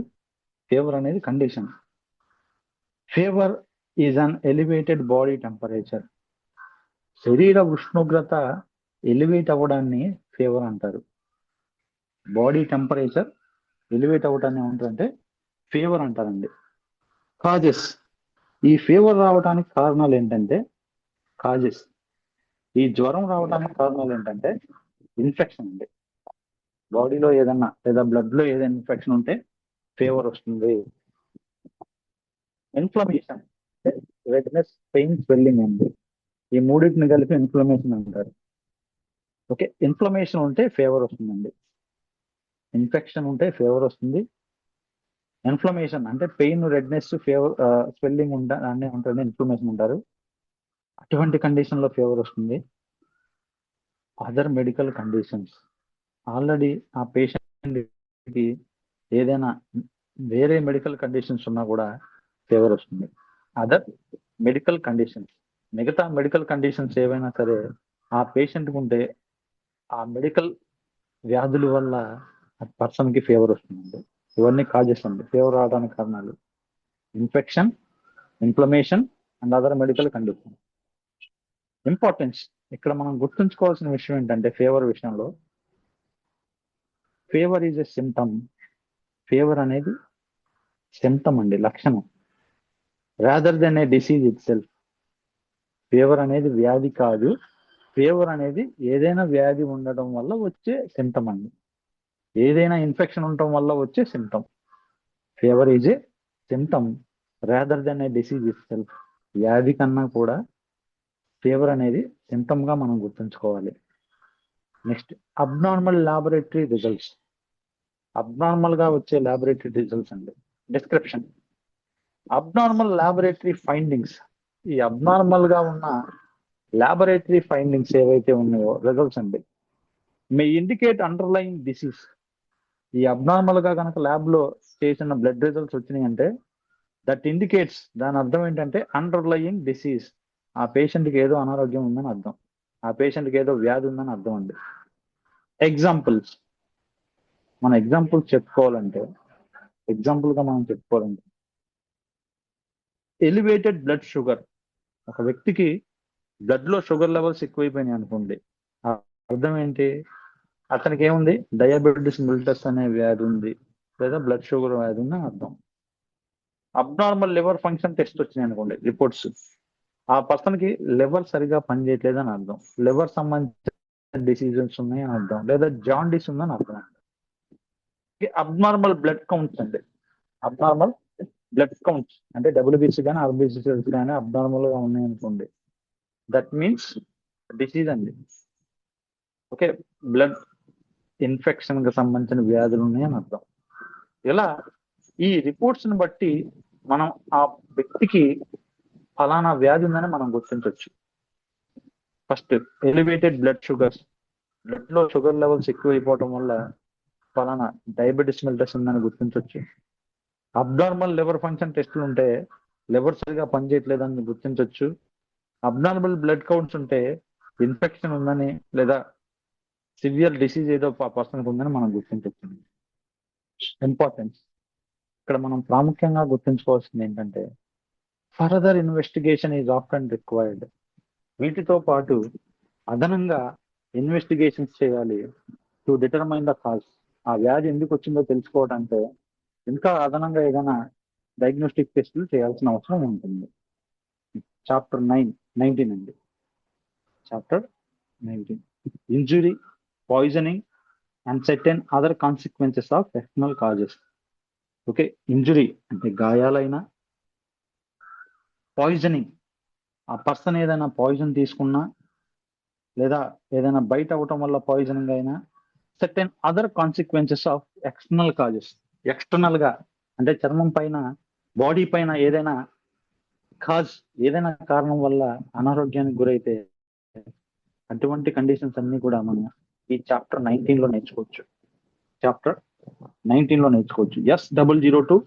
ఫీవర్ అనేది condition. Fever is an elevated body temperature. శరీర ఉష్ణోగ్రత ఎలివేట్ అవ్వడాన్ని ఫీవర్ అంటారు. బాడీ టెంపరేచర్ ఎలివేట్ అవ్వడాన్ని ఏమంటారంటే ఫీవర్ అంటారండి. కాజెస్, ఈ ఫీవర్ రావడానికి కారణాలు ఏంటంటే కాజెస్, ఈ జ్వరం రావడానికి కారణాలు ఏంటంటే ఇన్ఫెక్షన్ అండి. బాడీలో ఏదన్నా లేదా బ్లడ్ లో ఏదైనా ఇన్ఫెక్షన్ ఉంటే ఫీవర్ వస్తుంది. ఇన్ఫ్లమేషన్, రెడ్నెస్, పెయిన్, స్వెల్లింగ్ అండి. ఈ మూడింటిని కలిపి ఇన్ఫ్లమేషన్ అంటారు. ఓకే, ఇన్ఫ్లమేషన్ ఉంటే ఫీవర్ వస్తుందండి. ఇన్ఫెక్షన్ ఉంటే ఫీవర్ వస్తుంది. ఇన్ఫ్లమేషన్ అంటే పెయిన్, రెడ్నెస్, ఫీవర్, స్వెల్లింగ్ అన్నీ ఉంటుంది, ఇన్ఫ్లమేషన్ అంటారు. అటువంటి కండిషన్ లో ఫీవర్ వస్తుంది. అదర్ మెడికల్ కండిషన్స్, ఆల్రెడీ ఆ పేషెంట్ కి ఏదైనా వేరే మెడికల్ కండిషన్స్ ఉన్నా కూడా ఫీవర్ వస్తుంది. అదర్ మెడికల్ కండిషన్స్, మిగతా మెడికల్ కండిషన్స్ ఏవైనా సరే ఆ పేషెంట్ కు ఉంటే ఆ మెడికల్ వ్యాధుల వల్ల ఆ పర్సన్ కి ఫీవర్ వస్తుందండి. ఇవన్నీ కాజెస్ అండి ఫీవర్ రావడానికి కారణాలు. Infection, inflammation and other medical condition. Importance, ఇక్కడ మనం గుర్తుంచుకోవాల్సిన విషయం ఏంటంటే ఫీవర్ విషయంలో, fever is a symptom. Fever అనేది సిమ్టమ్ అండి, లక్షణం. Rather than A disease it self. Fever అనేది వ్యాధి కాదు, ఫీవర్ అనేది ఏదైనా వ్యాధి ఉండడం వల్ల వచ్చే సిమ్టమ్ అండి, ఏదైనా ఇన్ఫెక్షన్ ఉండటం వల్ల వచ్చే symptom. Fever is a symptom rather than A disease it self. వ్యాధి కన్నా కూడా ఫీవర్ అనేది సిమ్టమ్ గా మనం గుర్తుంచుకోవాలి. Next, abnormal laboratory results. Abnormal గా వచ్చే ల్యాబొరేటరీ రిజల్ట్స్ అండి. Description, abnormal laboratory findings. ఈ అబ్నార్మల్ గా ఉన్న లాబొరేటరీ ఫైండింగ్స్ ఏవైతే ఉన్నాయో రిజల్ట్స్ అండి, మే ఇండికేట్ అండర్లయింగ్ డిసీజ్. ఈ అబ్నార్మల్ గా కనుక ల్యాబ్ లో చేసిన బ్లడ్ రిజల్ట్స్ వచ్చినాయి అంటే దట్ ఇండికేట్స్, దాని అర్థం ఏంటంటే అండర్లయింగ్ డిసీజ్, ఆ పేషెంట్ కి ఏదో అనారోగ్యం ఉందని అర్థం, ఆ పేషెంట్ కి ఏదో వ్యాధి ఉందని అర్థం అండి. ఎగ్జాంపుల్స్, మన ఎగ్జాంపుల్స్ చెప్పుకోవాలంటే ఎలివేటెడ్ బ్లడ్ షుగర్, ఒక వ్యక్తికి బ్లడ్ లో షుగర్ లెవెల్స్ ఎక్కువైపోయినాయి అనుకోండి, ఆ అర్థం ఏంటి, అతనికి ఏముంది, డయాబెటిస్ మిల్టస్ అనే వ్యాధి ఉంది లేదా బ్లడ్ షుగర్ వ్యాధి ఉంది అని అర్థం. అబ్నార్మల్ లివర్ ఫంక్షన్ టెస్ట్ వచ్చినాయి అనుకోండి రిపోర్ట్స్, ఆ పర్సన్ కి లివర్ సరిగా పనిచేయట్లేదు అని అర్థం, లివర్ సంబంధించిన డిసీజన్స్ ఉన్నాయి అని అర్థం, లేదా జాండీస్ ఉందని అర్థం. అబ్నార్మల్ బ్లడ్ కౌంట్స్ అండి, అబ్నార్మల్ బ్లడ్ కౌంట్స్ అంటే డబ్ల్యూబీసీ కానీ ఆర్బీసీ సెల్స్ కానీ అబ్నార్మల్ గా ఉన్నాయి అనుకోండి, దట్ మీన్స్ డిసీజ్ అండి. ఓకే, బ్లడ్ ఇన్ఫెక్షన్ కి సంబంధించిన వ్యాధులు ఉన్నాయని అర్థం. ఇలా ఈ రిపోర్ట్స్ ని బట్టి మనం ఆ వ్యక్తికి ఫలానా వ్యాధి ఉందని మనం గుర్తించవచ్చు. First elevated blood sugars, blood లో షుగర్ లెవెల్స్ ఎక్కువైపోవటం వల్ల ఫలానా డయాబెటిస్ మిల్టస్ ఉందని గుర్తించవచ్చు. అబ్నార్మల్ లివర్ ఫంక్షన్ టెస్టులు ఉంటే లివర్ సరిగా పనిచేయట్లేదని గుర్తించవచ్చు. అబ్నార్మల్ బ్లడ్ కౌంట్స్ ఉంటే ఇన్ఫెక్షన్ ఉందని లేదా సివియర్ డిసీజ్ ఏదో పర్సన్కి ఉందని మనం గుర్తించవచ్చు. ఇంపార్టెన్స్, ఇక్కడ మనం ప్రాముఖ్యంగా గుర్తుంచుకోవాల్సింది ఏంటంటే further investigation is often required. వీటితో పాటు అదనంగా ఇన్వెస్టిగేషన్స్ చేయాలి టు డిటర్మైన్ ద కాజ్. ఆ వ్యాధి ఎందుకు వచ్చిందో తెలుసుకోవడానికి ఇంకా అదనంగా ఏదైనా డయాగ్నోస్టిక్ టెస్టులు చేయాల్సిన అవసరం ఉంటుంది. చాప్టర్ 19 అండి, chapter 19 injury, poisoning and certain other consequences of external causes. Okay, injury అంటే గాయాలైనా, పాయిజనింగ్ ఆ పర్సన్ ఏదైనా పాయిజన్ తీసుకున్నా లేదా ఏదైనా బయట అవ్వటం వల్ల పాయిజనింగ్ అయినా, certain other consequences of external causes, external గా అంటే చర్మం పైన, బాడీ పైన ఏదైనా ఏదైనా కారణం వల్ల అనారోగ్యానికి గురైతే అటువంటి కండిషన్స్ అన్ని కూడా మనం ఈ చాప్టర్ 19 లో నేర్చుకోవచ్చు. చాప్టర్ 19 లో నేర్చుకోవచ్చు. S002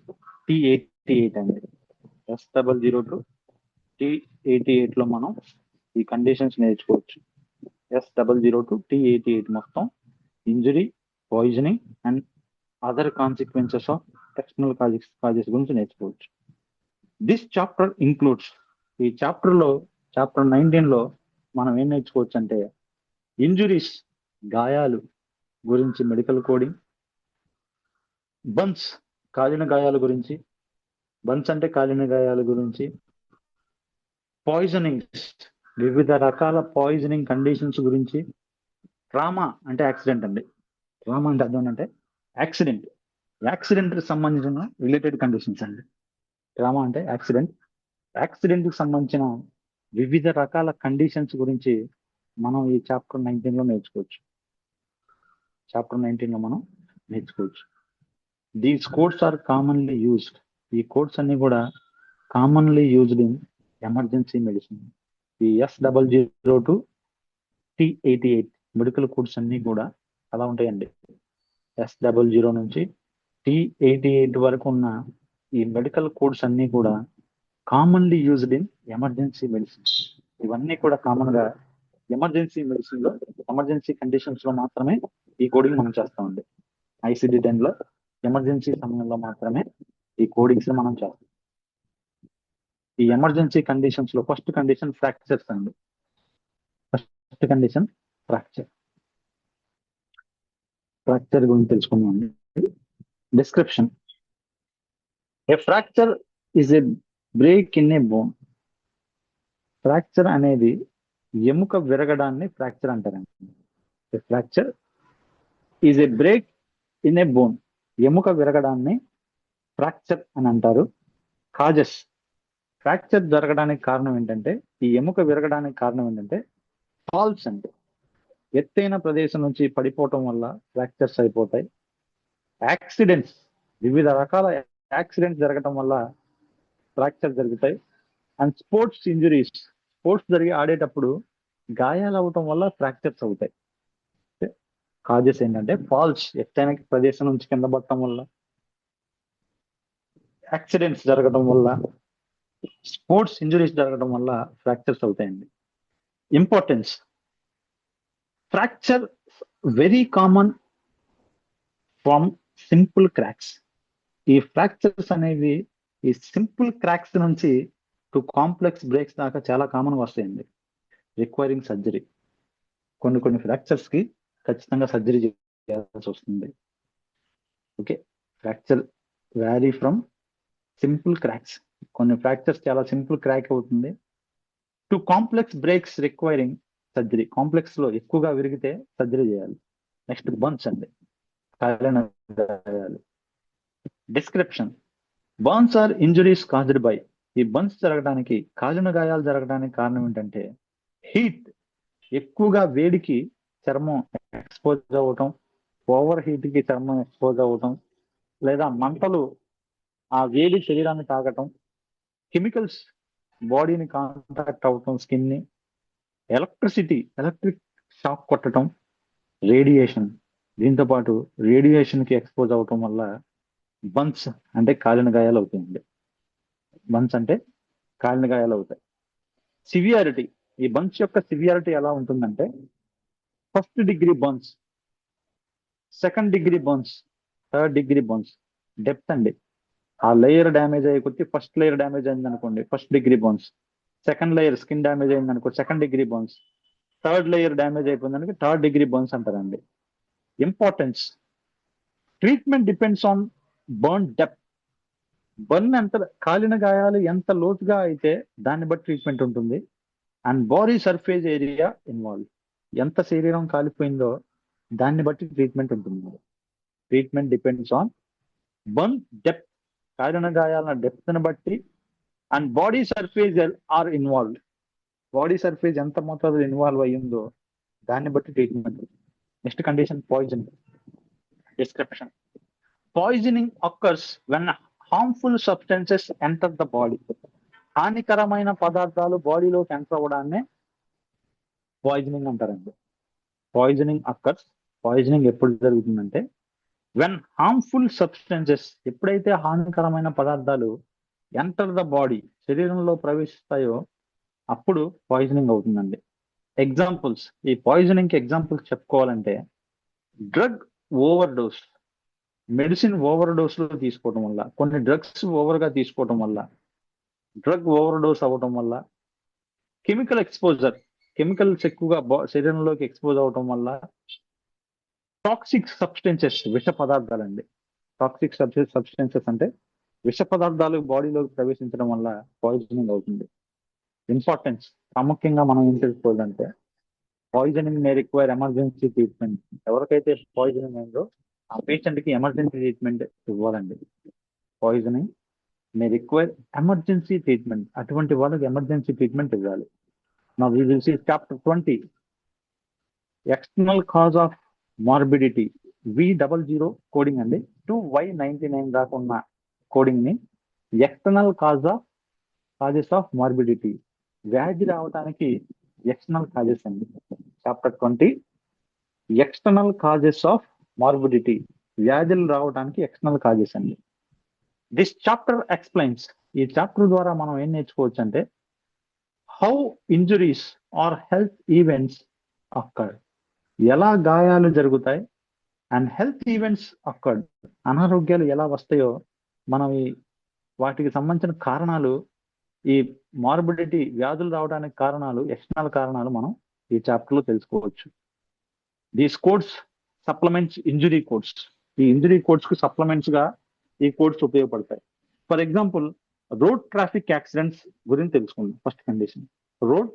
T88 అండి, S002 T88 లో మనం ఈ కండిషన్స్ నేర్చుకోవచ్చు. S002 T88 మొత్తం injury, poisoning and other consequences of external causes గురించి నేర్చుకోవచ్చు. దిస్ చాప్టర్ ఇంక్లూడ్స్, ఈ చాప్టర్ 19 లో మనం ఏం నేర్చుకోవచ్చు అంటే ఇంజురీస్, గాయాలు గురించి మెడికల్ కోడింగ్, బన్స్, కాలిన గాయాల గురించి, బన్స్ అంటే కాలిన గాయాల గురించి, పాయిజనింగ్స్, వివిధ రకాల పాయిజనింగ్ కండిషన్స్ గురించి, ట్రామా అంటే యాక్సిడెంట్ అండి, ట్రామా అంటే అర్థం అంటే యాక్సిడెంట్, యాక్సిడెంట్ కి సంబంధించిన రిలేటెడ్ కండిషన్స్ అండి. ట్రామా అంటే యాక్సిడెంట్ కి సంబంధించిన వివిధ రకాల కండిషన్స్ గురించి మనం ఈ చాప్టర్ 19 లో నేర్చుకోవచ్చు. చాప్టర్ 19 లో మనం నేర్చుకోవచ్చు. These codes are commonly used, ఈ కోడ్స్ అన్ని కూడా commonly used in emergency medicine. ఈ S002 T88 మెడికల్ కోడ్స్ అన్ని కూడా అలా ఉంటాయండి. S00 నుంచి T88 వరకు ఉన్న ఈ మెడికల్ కోడ్స్ అన్ని కూడా commonly used in emergency medicine. ఇవన్నీ కూడా కామన్ గా ఎమర్జెన్సీ మెడిసిన్ లో, ఎమర్జెన్సీ కండిషన్స్ లో మాత్రమే ఈ కోడింగ్ మనం చేస్తామండి. ICD-10 లో ఎమర్జెన్సీ సమయంలో మాత్రమే ఈ కోడింగ్స్ మనం చేస్తాం. ఈ ఎమర్జెన్సీ కండిషన్స్ లో ఫస్ట్ కండిషన్ ఫ్రాక్చర్స్ అండి. ఫస్ట్ కండిషన్ ఫ్రాక్చర్ గురించి తెలుసుకుందాం. Description, A fracture is a break in a bone. Fracture అనేది ఎముక విరగడాన్ని ఫ్రాక్చర్ అంటారండి. Fracture is a break in a bone, ఎముక విరగడాన్ని ఫ్రాక్చర్ అని అంటారు. కాజెస్, ఫ్రాక్చర్ జరగడానికి కారణం ఏంటంటే, ఈ ఎముక విరగడానికి కారణం ఏంటంటే ఫాల్స్ అండి, ఎత్తైన ప్రదేశం నుంచి పడిపోవటం వల్ల ఫ్రాక్చర్స్ అయిపోతాయి. యాక్సిడెంట్స్, వివిధ రకాల యాక్సిడెంట్స్ జరగటం వల్ల ఫ్రాక్చర్ జరుగుతాయి. అండ్ స్పోర్ట్స్ ఇంజురీస్, స్పోర్ట్స్ జరిగి ఆడేటప్పుడు గాయాలు అవటం వల్ల ఫ్రాక్చర్స్ అవుతాయి. కాజెస్ ఏంటంటే ఫాల్స్, ఎత్తైన ప్రదేశం నుంచి కింద పడటం వల్ల, యాక్సిడెంట్స్ జరగడం వల్ల, స్పోర్ట్స్ ఇంజురీస్ జరగడం వల్ల ఫ్రాక్చర్స్ అవుతాయండి. Importance: fracture very common from simple cracks. ఈ ఫ్రాక్చర్స్ అనేవి ఈ సింపుల్ క్రాక్స్ నుంచి టు కాంప్లెక్స్ బ్రేక్స్ దాకా చాలా కామన్ వస్తాయండి. Requiring surgery. కొన్ని ఫ్రాక్చర్స్ కి ఖచ్చితంగా సర్జరీ చేయాల్సి వస్తుంది. Okay, fracture vary from simple cracks. కొన్ని ఫ్రాక్చర్స్ చాలా సింపుల్ క్రాక్ అవుతుంది. To complex breaks requiring surgery. Complex లో ఎక్కువగా విరిగితే సర్జరీ చేయాలి. నెక్స్ట్ బర్న్స్ అండి, కాలిన గాయాలు. Description: burns are injuries caused by. ఈ బర్న్స్ జరగడానికి, కాలిన గాయాలు జరగడానికి కారణం ఏంటంటే హీట్, ఎక్కువగా వేడికి చర్మం ఎక్స్పోజ్ అవ్వటం, ఓవర్ హీట్ కి చర్మం ఎక్స్పోజ్ అవ్వటం, లేదా మంటలు ఆ వేడి శరీరాన్ని తాగటం, కెమికల్స్ బాడీని కాంటాక్ట్ అవటం, స్కిన్ ని, ఎలక్ట్రిక్ షాక్ కొట్టడం, రేడియేషన్. దీంతో పాటు రేడియేషన్ కి ఎక్స్పోజ్ అవటం వల్ల బన్స్ అంటే కాలిన గాయాలు అవుతాయండి. బన్స్ అంటే కాలిన గాయాలు అవుతాయి. సివియారిటీ: ఈ బన్స్ యొక్క సివియారిటీ ఎలా ఉంటుందంటే first degree burns, second degree burns, third degree burns. Depth అండి, ఆ లేయర్ డ్యామేజ్ అయ్యే కొద్ది ఫస్ట్ లేయర్ డ్యామేజ్ అయింది అనుకోండి first degree burns, second layer skin damage అయింది అనుకో second degree burns, third layer damage అయిపోయింది థర్డ్ డిగ్రీ బర్న్స్ అంటారండి. Importance: treatment depends on burn depth. Burn ఎంత, కాలిన గాయాలు ఎంత లోతుగా అయితే దాన్ని బట్టి ట్రీట్మెంట్ ఉంటుంది. And body surface area involve. ఎంత శరీరం కాలిపోయిందో దాన్ని బట్టి ట్రీట్మెంట్ ఉంటుంది. Treatment depends on burn depth, కాలిన గాయాల డెప్త్ ని బట్టి, and body surface are involve. Body surface ఎంత మోతాదులో ఇన్వాల్వ్ అయ్యిందో దాన్ని బట్టి treatment. Next condition poison. Description: poisoning occurs when harmful substances enter the body. హానికరమైన పదార్థాలు బాడీలోకి ఎంటర్ అవ్వడాన్ని పాయిజనింగ్ అంటారండి. పాయిజనింగ్ అక్కర్స్, పాయిజనింగ్ ఎప్పుడు జరుగుతుందంటే వెన్ హార్మ్ఫుల్ సబ్స్టెన్సెస్, ఎప్పుడైతే హానికరమైన పదార్థాలు ఎంటర్ ద బాడీ, శరీరంలో ప్రవేశిస్తాయో అప్పుడు పాయిజనింగ్ అవుతుందండి. ఎగ్జాంపుల్స్: ఈ పాయిజనింగ్ కి ఎగ్జాంపుల్స్ చెప్పుకోవాలంటే drug over dose, medicine over dose లో తీసుకోవడం వల్ల, కొన్ని డ్రగ్స్ ఓవర్ గా తీసుకోవడం వల్ల, డ్రగ్ ఓవర్ డోస్ అవ్వడం వల్ల, కెమికల్ ఎక్స్పోజర్, కెమికల్స్ ఎక్కువగా శరీరంలోకి ఎక్స్పోజ్ అవడం వల్ల, టాక్సిక్ సబ్స్టెన్సెస్, విష పదార్థాలండి. టాక్సిక్ సబ్స్టెన్సెస్ అంటే విష పదార్థాలు బాడీలోకి ప్రవేశించడం వల్ల పాయిజనింగ్ అవుతుంది. ఇంపార్టెన్స్: ప్రాముఖ్యంగా మనం ఏం తెలుసుకోవాలంటే poisoning may require emergency treatment. ఎవరికైతే పాయిజనింగ్ అయిందో ఆ పేషెంట్ కి ఎమర్జెన్సీ ట్రీట్మెంట్ ఇవ్వాలండి. Poisoning may require emergency treatment, అటువంటి వాళ్ళకి ఎమర్జెన్సీ ట్రీట్మెంట్ ఇవ్వాలి. Now we will see chapter 20, external cause of morbidity. V00 coding అండి, 2Y99 దాకా ఉన్న కోడింగ్ ని ఎక్స్టర్నల్ కాజెస్ ఆఫ్ మార్బిడిటీ. వ్యాధి రావడానికి ఎక్స్టర్నల్ కాజెస్ అండి. Chapter 20, external causes of morbidity. వ్యాధులు రావడానికి ఎక్స్టర్నల్ కాజెస్ అండి. దిస్ చాప్టర్ ఎక్స్ప్లెయిన్స్, ఈ చాప్టర్ ద్వారా మనం ఏం నేర్చుకోవచ్చు అంటే how injuries or health events occur. ఎలా గాయాలు జరుగుతాయి, అండ్ హెల్త్ ఈవెంట్స్ అక్కర్డ్, అనారోగ్యాలు ఎలా వస్తాయో మనం వాటికి సంబంధించిన కారణాలు, ఈ మార్బిడిటీ వ్యాధులు రావడానికి కారణాలు, ఎక్స్టర్నల్ కారణాలు మనం ఈ చాప్టర్ లో తెలుసుకోవచ్చు. These codes supplements injury codes. ఈ ఇంజురీ కోడ్స్ కు సప్లిమెంట్స్ గా ఈ కోడ్స్ ఉపయోగపడతాయి. For example road traffic accidents గురించి తెలుసుకుందాం. First condition road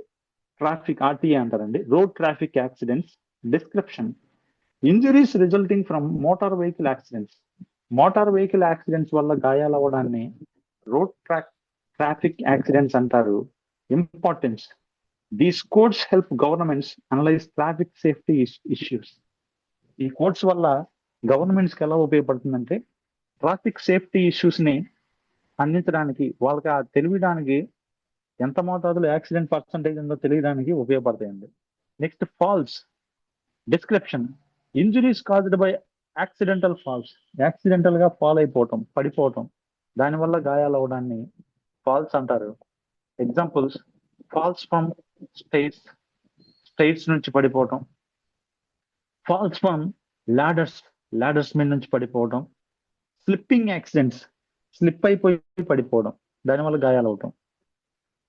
traffic, RTA అంటారండి. Road traffic accidents. Description: injuries resulting from motor vehicle accidents. Motor vehicle accidents వల్ల గాయాలు అవ్వడాన్ని రోడ్ ట్రాఫిక్ యాక్సిడెంట్స్ అంటారు. Importance: these codes help governments analyse traffic safety issues. ఈ codes వల్ల governments కి ఎలా ఉపయోగపడుతుందంటే traffic safety issues ని అందించడానికి, వాళ్ళకి ఆ తెలియడానికి ఎంత మోతాదులో యాక్సిడెంట్ పర్సంటేజ్ ఉందో తెలియడానికి ఉపయోగపడతాయండి. Next falls description. Injuries caused by accidental falls. Accidental గా ఫాల్ అయిపోవటం, పడిపోవటం, దానివల్ల గాయాలు అవడాన్ని ఫాల్స్ అంటారు. Examples: falls from stairs, stairs నుంచి పడిపోవటం. ఫాల్స్ ఫ్రమ్ లాడర్స్, లాడర్స్ మీద నుంచి పడిపోవటం. స్లిప్పింగ్ యాక్సిడెంట్స్, స్లిప్ అయిపోయి పడిపోవడం, దానివల్ల గాయాలు అవటం.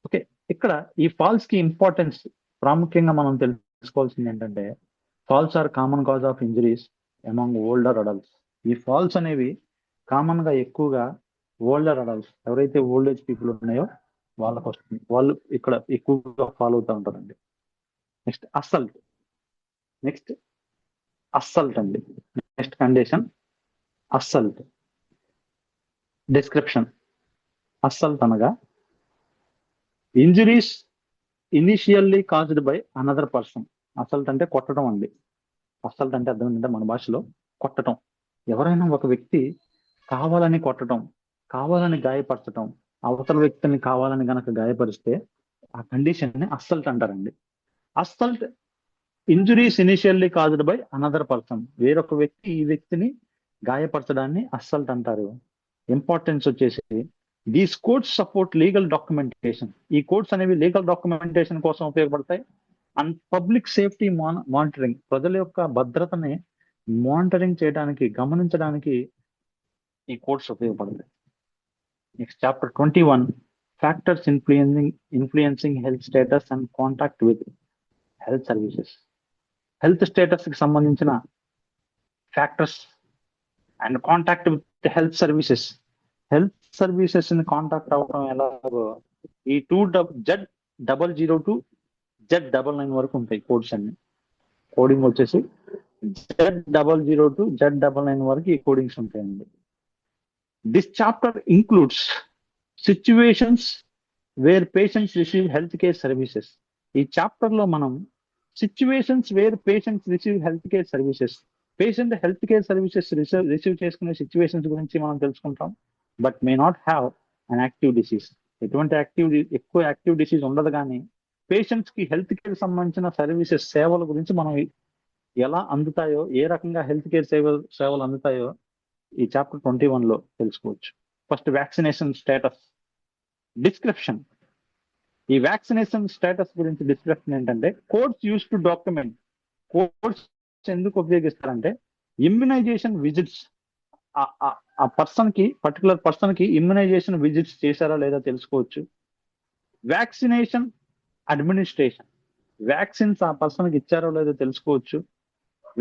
ఓకే, ఇక్కడ ఈ ఫాల్స్ కి ఇంపార్టెన్స్ ప్రాముఖ్యంగా మనం తెలుసుకోవాల్సింది ఏంటంటే, falls are common cause of injuries among older adults. ఈ ఫాల్స్ అనేవి కామన్ గా ఎక్కువగా ఓల్డర్ అడల్ట్స్, ఎవరైతే ఓల్డ్ ఏజ్ పీపుల్ ఉన్నాయో వాళ్ళకి వస్తుంది. వాళ్ళు ఇక్కడ ఎక్కువగా ఫాలో అవుతూ ఉంటారండి. Next assault. నెక్స్ట్ అస్సల్ట్ అండి. Next condition assault. Description. Assault అనగా injuries initially caused by another person. Assault అంటే కొట్టడం అండి. అసల్ట్ అంటే అర్థం ఏంటంటే మన భాషలో కొట్టడం. ఎవరైనా ఒక వ్యక్తి కావాలని కొట్టడం, కావాలని గాయపరచడం, అవతల వ్యక్తిని కావాలని గనక గాయపరిస్తే ఆ కండిషన్ ని అస్సల్ట్ అంటారండి. Assault injuries initially caused by another person. వేరొక వ్యక్తి ఈ వ్యక్తిని గాయపరచడాన్ని అస్సల్ట్ అంటారు. ఇంపార్టెన్స్ వచ్చేసి these codes support legal documentation. ఈ కోడ్స్ అనేవి లీగల్ డాక్యుమెంటేషన్ కోసం ఉపయోగపడతాయి. అండ్ పబ్లిక్ సేఫ్టీ మానిటరింగ్, ప్రజల యొక్క భద్రతని మానిటరింగ్ చేయడానికి, గమనించడానికి ఈ కోడ్స్ ఉపయోగపడతాయి. Next chapter 21, factors influencing health status and contact with health services. Health status కి సంబంధించిన factors and contact with health services. Health services ని కాంటాక్ట్ అవ్వడం ఎలాగో ఈ Z00 to Z99 వరకు ఉంటాయి కోడ్స్ అన్ని. కోడింగ్ వచ్చేసి Z00 to Z99 వరకు ఈ కోడింగ్స్ ఉంటాయండి. This chapter includes situations where patients receive health care services. ఈ చాప్టర్ లో మనం situations where patients receive health care services, patient health care services receive చేసుకునే సిచ్యువేషన్స్ గురించి మనం తెలుసుకుంటాం. But may not have an active disease. ఎటువంటి ఎక్కువ active disease ఉండదు, కానీ పేషెంట్స్ కి హెల్త్ కేర్ సంబంధించిన సర్వీసెస్, సేవల గురించి మనం ఎలా అందుతాయో, ఏ రకంగా హెల్త్ కేర్ సేవలు అందుతాయో ఈ చాప్టర్ 21 లో తెలుసుకోవచ్చు. First vaccination status. డిస్క్రిప్షన్. ఈ వ్యాక్సినేషన్ స్టేటస్ గురించి డిస్క్రిప్షన్ ఏంటంటే, codes use to document. Codes ఎందుకు ఉపయోగిస్తారంటే, ఇమ్యునైజేషన్ విజిట్స్, ఆ పర్సన్ కి, పర్టికులర్ పర్సన్ కి ఇమ్యునైజేషన్ విజిట్స్ చేశారా లేదా తెలుసుకోవచ్చు. వ్యాక్సినేషన్ అడ్మినిస్ట్రేషన్, వ్యాక్సిన్స్ ఆ పర్సన్ కి ఇచ్చారో లేదో తెలుసుకోవచ్చు.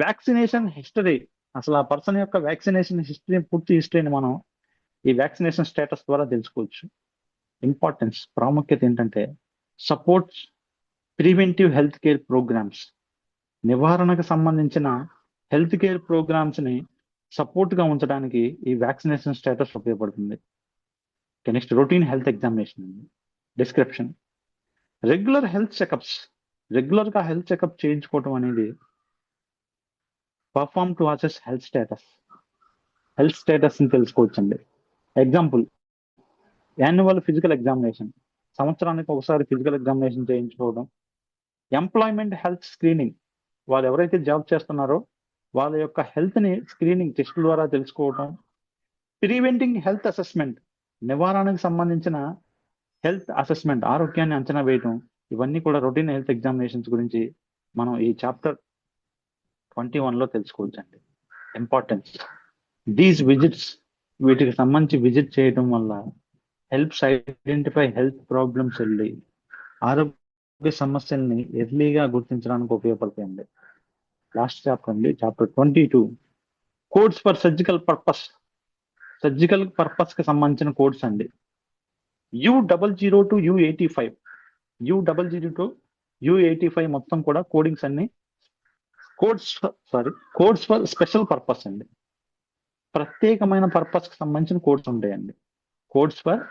వ్యాక్సినేషన్ హిస్టరీ, అసలు ఆ పర్సన్ యొక్క వ్యాక్సినేషన్ హిస్టరీ, పూర్తి హిస్టరీని మనం ఈ వ్యాక్సినేషన్ స్టేటస్ ద్వారా తెలుసుకోవచ్చు. ఇంపార్టెన్స్, ప్రాముఖ్యత ఏంటంటే, supports preventive health care programs. నివారణకు సంబంధించిన హెల్త్ కేర్ ప్రోగ్రామ్స్ ని సపోర్ట్ గా ఉంచడానికి ఈ వ్యాక్సినేషన్ స్టేటస్ ఉపయోగపడుతుంది. Next routine health examination. Description. Regular health checkups. Regular గా హెల్త్ చెకప్ చేయించుకోవటం అనేది perform to assess health status. Health status ని తెలుసుకోవచ్చండి. ఎగ్జాంపుల్, యాన్యువల్ ఫిజికల్ ఎగ్జామినేషన్, సంవత్సరానికి ఒకసారి ఫిజికల్ ఎగ్జామినేషన్ చేయించుకోవడం. ఎంప్లాయ్మెంట్ హెల్త్ స్క్రీనింగ్, వాళ్ళు ఎవరైతే జాబ్ చేస్తున్నారో వాళ్ళ యొక్క హెల్త్ ని స్క్రీనింగ్ టెస్ట్ ద్వారా తెలుసుకోవడం. ప్రివెంటింగ్ హెల్త్ అసెస్మెంట్, నివారణకు సంబంధించిన హెల్త్ అసెస్మెంట్, ఆరోగ్యాన్ని అంచనా వేయడం. ఇవన్నీ కూడా రొటీన్ హెల్త్ ఎగ్జామినేషన్స్ గురించి మనం ఈ చాప్టర్ 21 లో తెలుసుకోవచ్చండి. ఇంపార్టెన్స్, దీస్ విజిట్స్, వీటికి సంబంధించి విజిట్ చేయడం వల్ల helps identify health problems early, ఆరోగ్య సమస్యల్ని ఎర్లీగా గుర్తించడానికి ఉపయోగపడతాయండి. లాస్ట్ చాప్టర్ అండి, chapter 22, codes for surgical purpose. Surgical purpose కి సంబంధించిన కోడ్స్ అండి. U00 to U85, U00 to U85 మొత్తం కూడా కోడింగ్స్ అన్ని కోడ్స్ ఫర్ స్పెషల్ పర్పస్ అండి. ప్రత్యేకమైన పర్పస్ కి సంబంధించిన కోడ్స్ ఉంటాయండి. కోడ్స్ ఫర్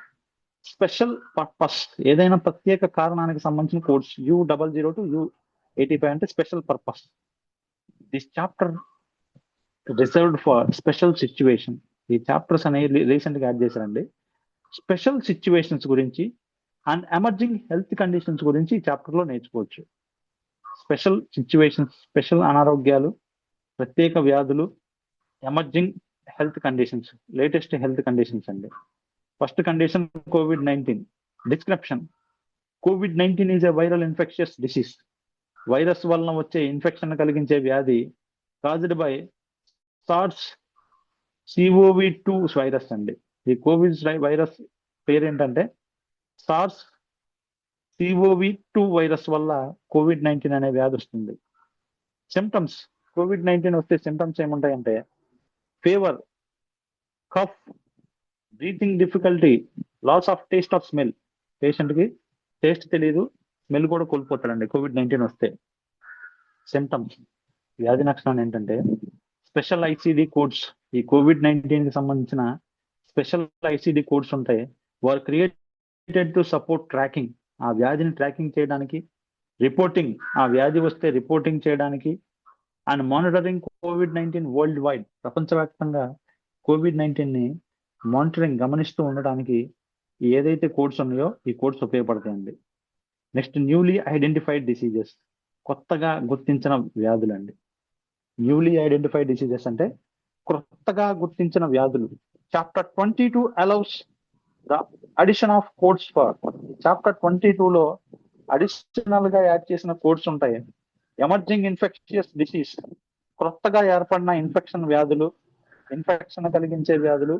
స్పెషల్ పర్పస్, ఏదైనా ప్రత్యేక కారణానికి సంబంధించిన కోడ్స్. U00 to U85 అంటే special purpose. This chapter reserved for special situation. ఈ చాప్టర్స్ అనేవి రీసెంట్ గా యాడ్ చేశారండి. స్పెషల్ సిచ్యువేషన్స్ గురించి అండ్ ఎమర్జింగ్ హెల్త్ కండిషన్స్ గురించి ఈ చాప్టర్ లో నేర్చుకోవచ్చు. స్పెషల్ సిచ్యువేషన్స్, స్పెషల్ అనారోగ్యాలు, ప్రత్యేక వ్యాధులు, emerging health conditions, latest health conditions అండి. First condition COVID-19. Description: COVID-19 is a viral infectious disease. Virus వలన వచ్చే ఇన్ఫెక్షన్ కలిగించే వ్యాధి caused by sirs CoV-2 virus అండి. ఈ కోవిడ్ వైరస్ పేరేంటంటే సార్స్ CoV-2 వైరస్ వల్ల COVID-19 అనే వ్యాధి వస్తుంది. సిమ్టమ్స్: COVID-19 వస్తే సిమ్టమ్స్ ఏముంటాయంటే fever, cough, breathing difficulty, loss of taste of smell. పేషెంట్కి టేస్ట్ తెలియదు, స్మెల్ కూడా కోల్పోతాడండి COVID-19 వస్తే. సిమ్టమ్స్, వ్యాధి లక్షణాలు ఏంటంటే స్పెషల్ ICD కోడ్స్. ఈ COVID-19 కి సంబంధించిన స్పెషల్ ICD కోడ్స్ ఉంటాయి. వారు క్రియేటెడ్ టు సపోర్ట్ ట్రాకింగ్, ఆ వ్యాధిని ట్రాకింగ్ చేయడానికి, రిపోర్టింగ్, ఆ వ్యాధి వస్తే రిపోర్టింగ్ చేయడానికి, and monitoring COVID-19 world wide. ప్రపంచవ్యాప్తంగా COVID-19 ని మానిటరింగ్, గమనిస్తూ ఉండడానికి ఏదైతే కోడ్స్ ఉన్నాయో ఈ కోడ్స్ ఉపయోగపడతాయండి. నెక్స్ట్, న్యూలీ ఐడెంటిఫైడ్ డిసీజెస్, కొత్తగా గుర్తించిన వ్యాధులండి. న్యూలీ ఐడెంటిఫైడ్ డిసీజెస్ అంటే కొత్తగా గుర్తించిన వ్యాధులు. Chapter 22 allows the addition of codes for. Chapter 22లో అడిషనల్ గా యాడ్ చేసిన కోడ్స్ ఉంటాయి. ఎమర్జింగ్ ఇన్ఫెక్షియస్ డిసీజ్, కొత్తగా ఏర్పడిన ఇన్ఫెక్షన్ వ్యాధులు, ఇన్ఫెక్షన్ కలిగించే వ్యాధులు.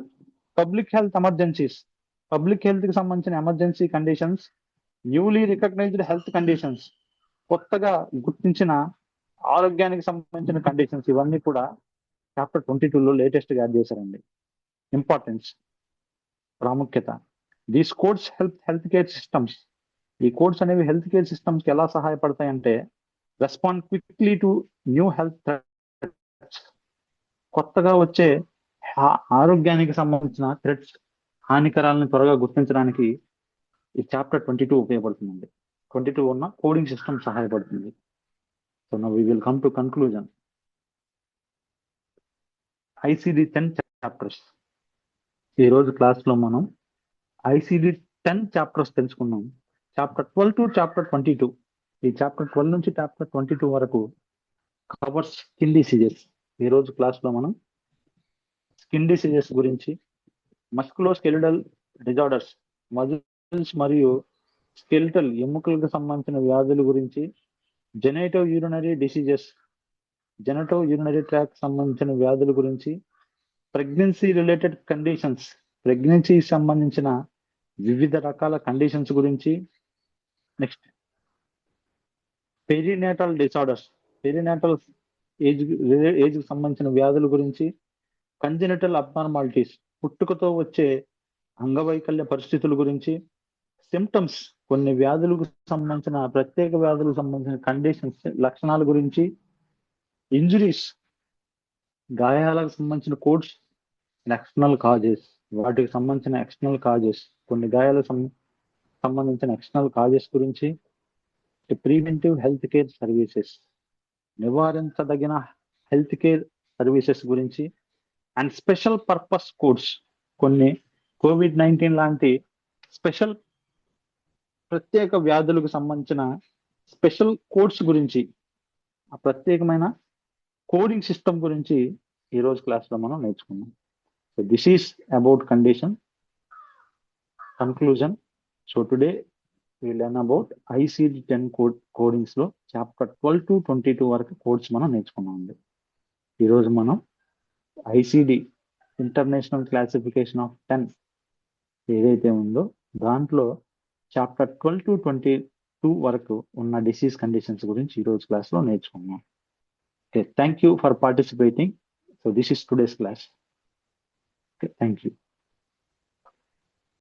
Public health emergencies, public health కి సంబంధించిన emergency conditions. Newly recognised health conditions, కొత్తగా గుర్తించిన ఆరోగ్యానికి సంబంధించిన కండిషన్స్. ఇవన్నీ కూడా చాప్టర్ 22లో లేటెస్ట్ గా యాడ్ చేశారండి. ఇంపార్టెన్స్, ప్రాముఖ్యత. These codes help health care systems. ఈ కోడ్స్ అనేవి హెల్త్ కేర్ సిస్టమ్స్ కి ఎలా సహాయపడతాయంటే respond quickly to new health threats. కొత్తగా వచ్చే ఆరోగ్యానికి సంబంధించిన థ్రెట్స్, హానికరాలను త్వరగా గుర్తించడానికి ఈ చాప్టర్ 22 ఉపయోగపడుతుందండి. 22 ఉన్న కోడింగ్ సిస్టమ్ సహాయపడుతుంది. So now we will come to conclusion. ICD-10 chapters. ఈ రోజు క్లాస్ లో మనం ICD-10 చాప్టర్స్ తెలుసుకున్నాం. Chapter 12 to chapter 22. ఈ చాప్టర్ 12 నుంచి చాప్టర్ 22 వరకు కవర్స్ స్కిన్ డిసీజెస్. ఈ రోజు క్లాస్ లో మనం స్కిన్ డిసీజెస్ గురించి, మస్కులోస్కెలిటల్ డిజార్డర్స్, మజిల్స్ మరియు స్కెలిటల్ ఎముకలకు సంబంధించిన వ్యాధుల గురించి, genito urinary diseases, జెనటో urinary tract సంబంధించిన వ్యాధుల గురించి, ప్రెగ్నెన్సీ రిలేటెడ్ కండిషన్స్, ప్రెగ్నెన్సీ సంబంధించిన వివిధ రకాల కండిషన్స్ గురించి. Next, perinatal disorders, perinatal age కి సంబంధించిన వ్యాధుల గురించి, కంజెనిటల్ అబ్నార్మాలిటీస్, పుట్టుకతో వచ్చే అంగవైకల్య పరిస్థితుల గురించి, సిమ్టమ్స్, కొన్ని వ్యాధులకు సంబంధించిన, ప్రత్యేక వ్యాధులకు సంబంధించిన కండిషన్స్, లక్షణాల గురించి, ఇంజురీస్, గాయాలకు సంబంధించిన కోడ్స్, ఎక్స్టర్నల్ కాజెస్, వాటికి సంబంధించిన ఎక్స్టర్నల్ కాజెస్, కొన్ని గాయాలకు సంబంధించిన ఎక్స్టర్నల్ కాజెస్ గురించి, ప్రివెంటివ్ హెల్త్ కేర్ సర్వీసెస్, నివారించదగిన హెల్త్ కేర్ సర్వీసెస్ గురించి, అండ్ స్పెషల్ పర్పస్ కోడ్స్, కొన్ని COVID-19 లాంటి స్పెషల్ ప్రత్యేక వ్యాధులకు సంబంధించిన స్పెషల్ కోడ్స్ గురించి, ఆ ప్రత్యేకమైన కోడింగ్ సిస్టమ్ గురించి ఈ రోజు క్లాస్ లో మనం నేర్చుకున్నాం. So this is about condition. Conclusion. So today we learn about ICD-10 codings లో చాప్టర్ 12 to 22 వరకు కోడ్స్ మనం నేర్చుకున్నాం అండి. ఈరోజు మనం ICD, ఇంటర్నేషనల్ క్లాసిఫికేషన్ ఆఫ్ 10 ఏదైతే ఉందో దాంట్లో చాప్టర్ 12 to 22 వరకు ఉన్న డిసీజ్ కండిషన్స్ గురించి ఈ రోజు క్లాస్ లో నేర్చుకున్నాం. Okay, thank you for participating. So this is today's class. Okay, thank you.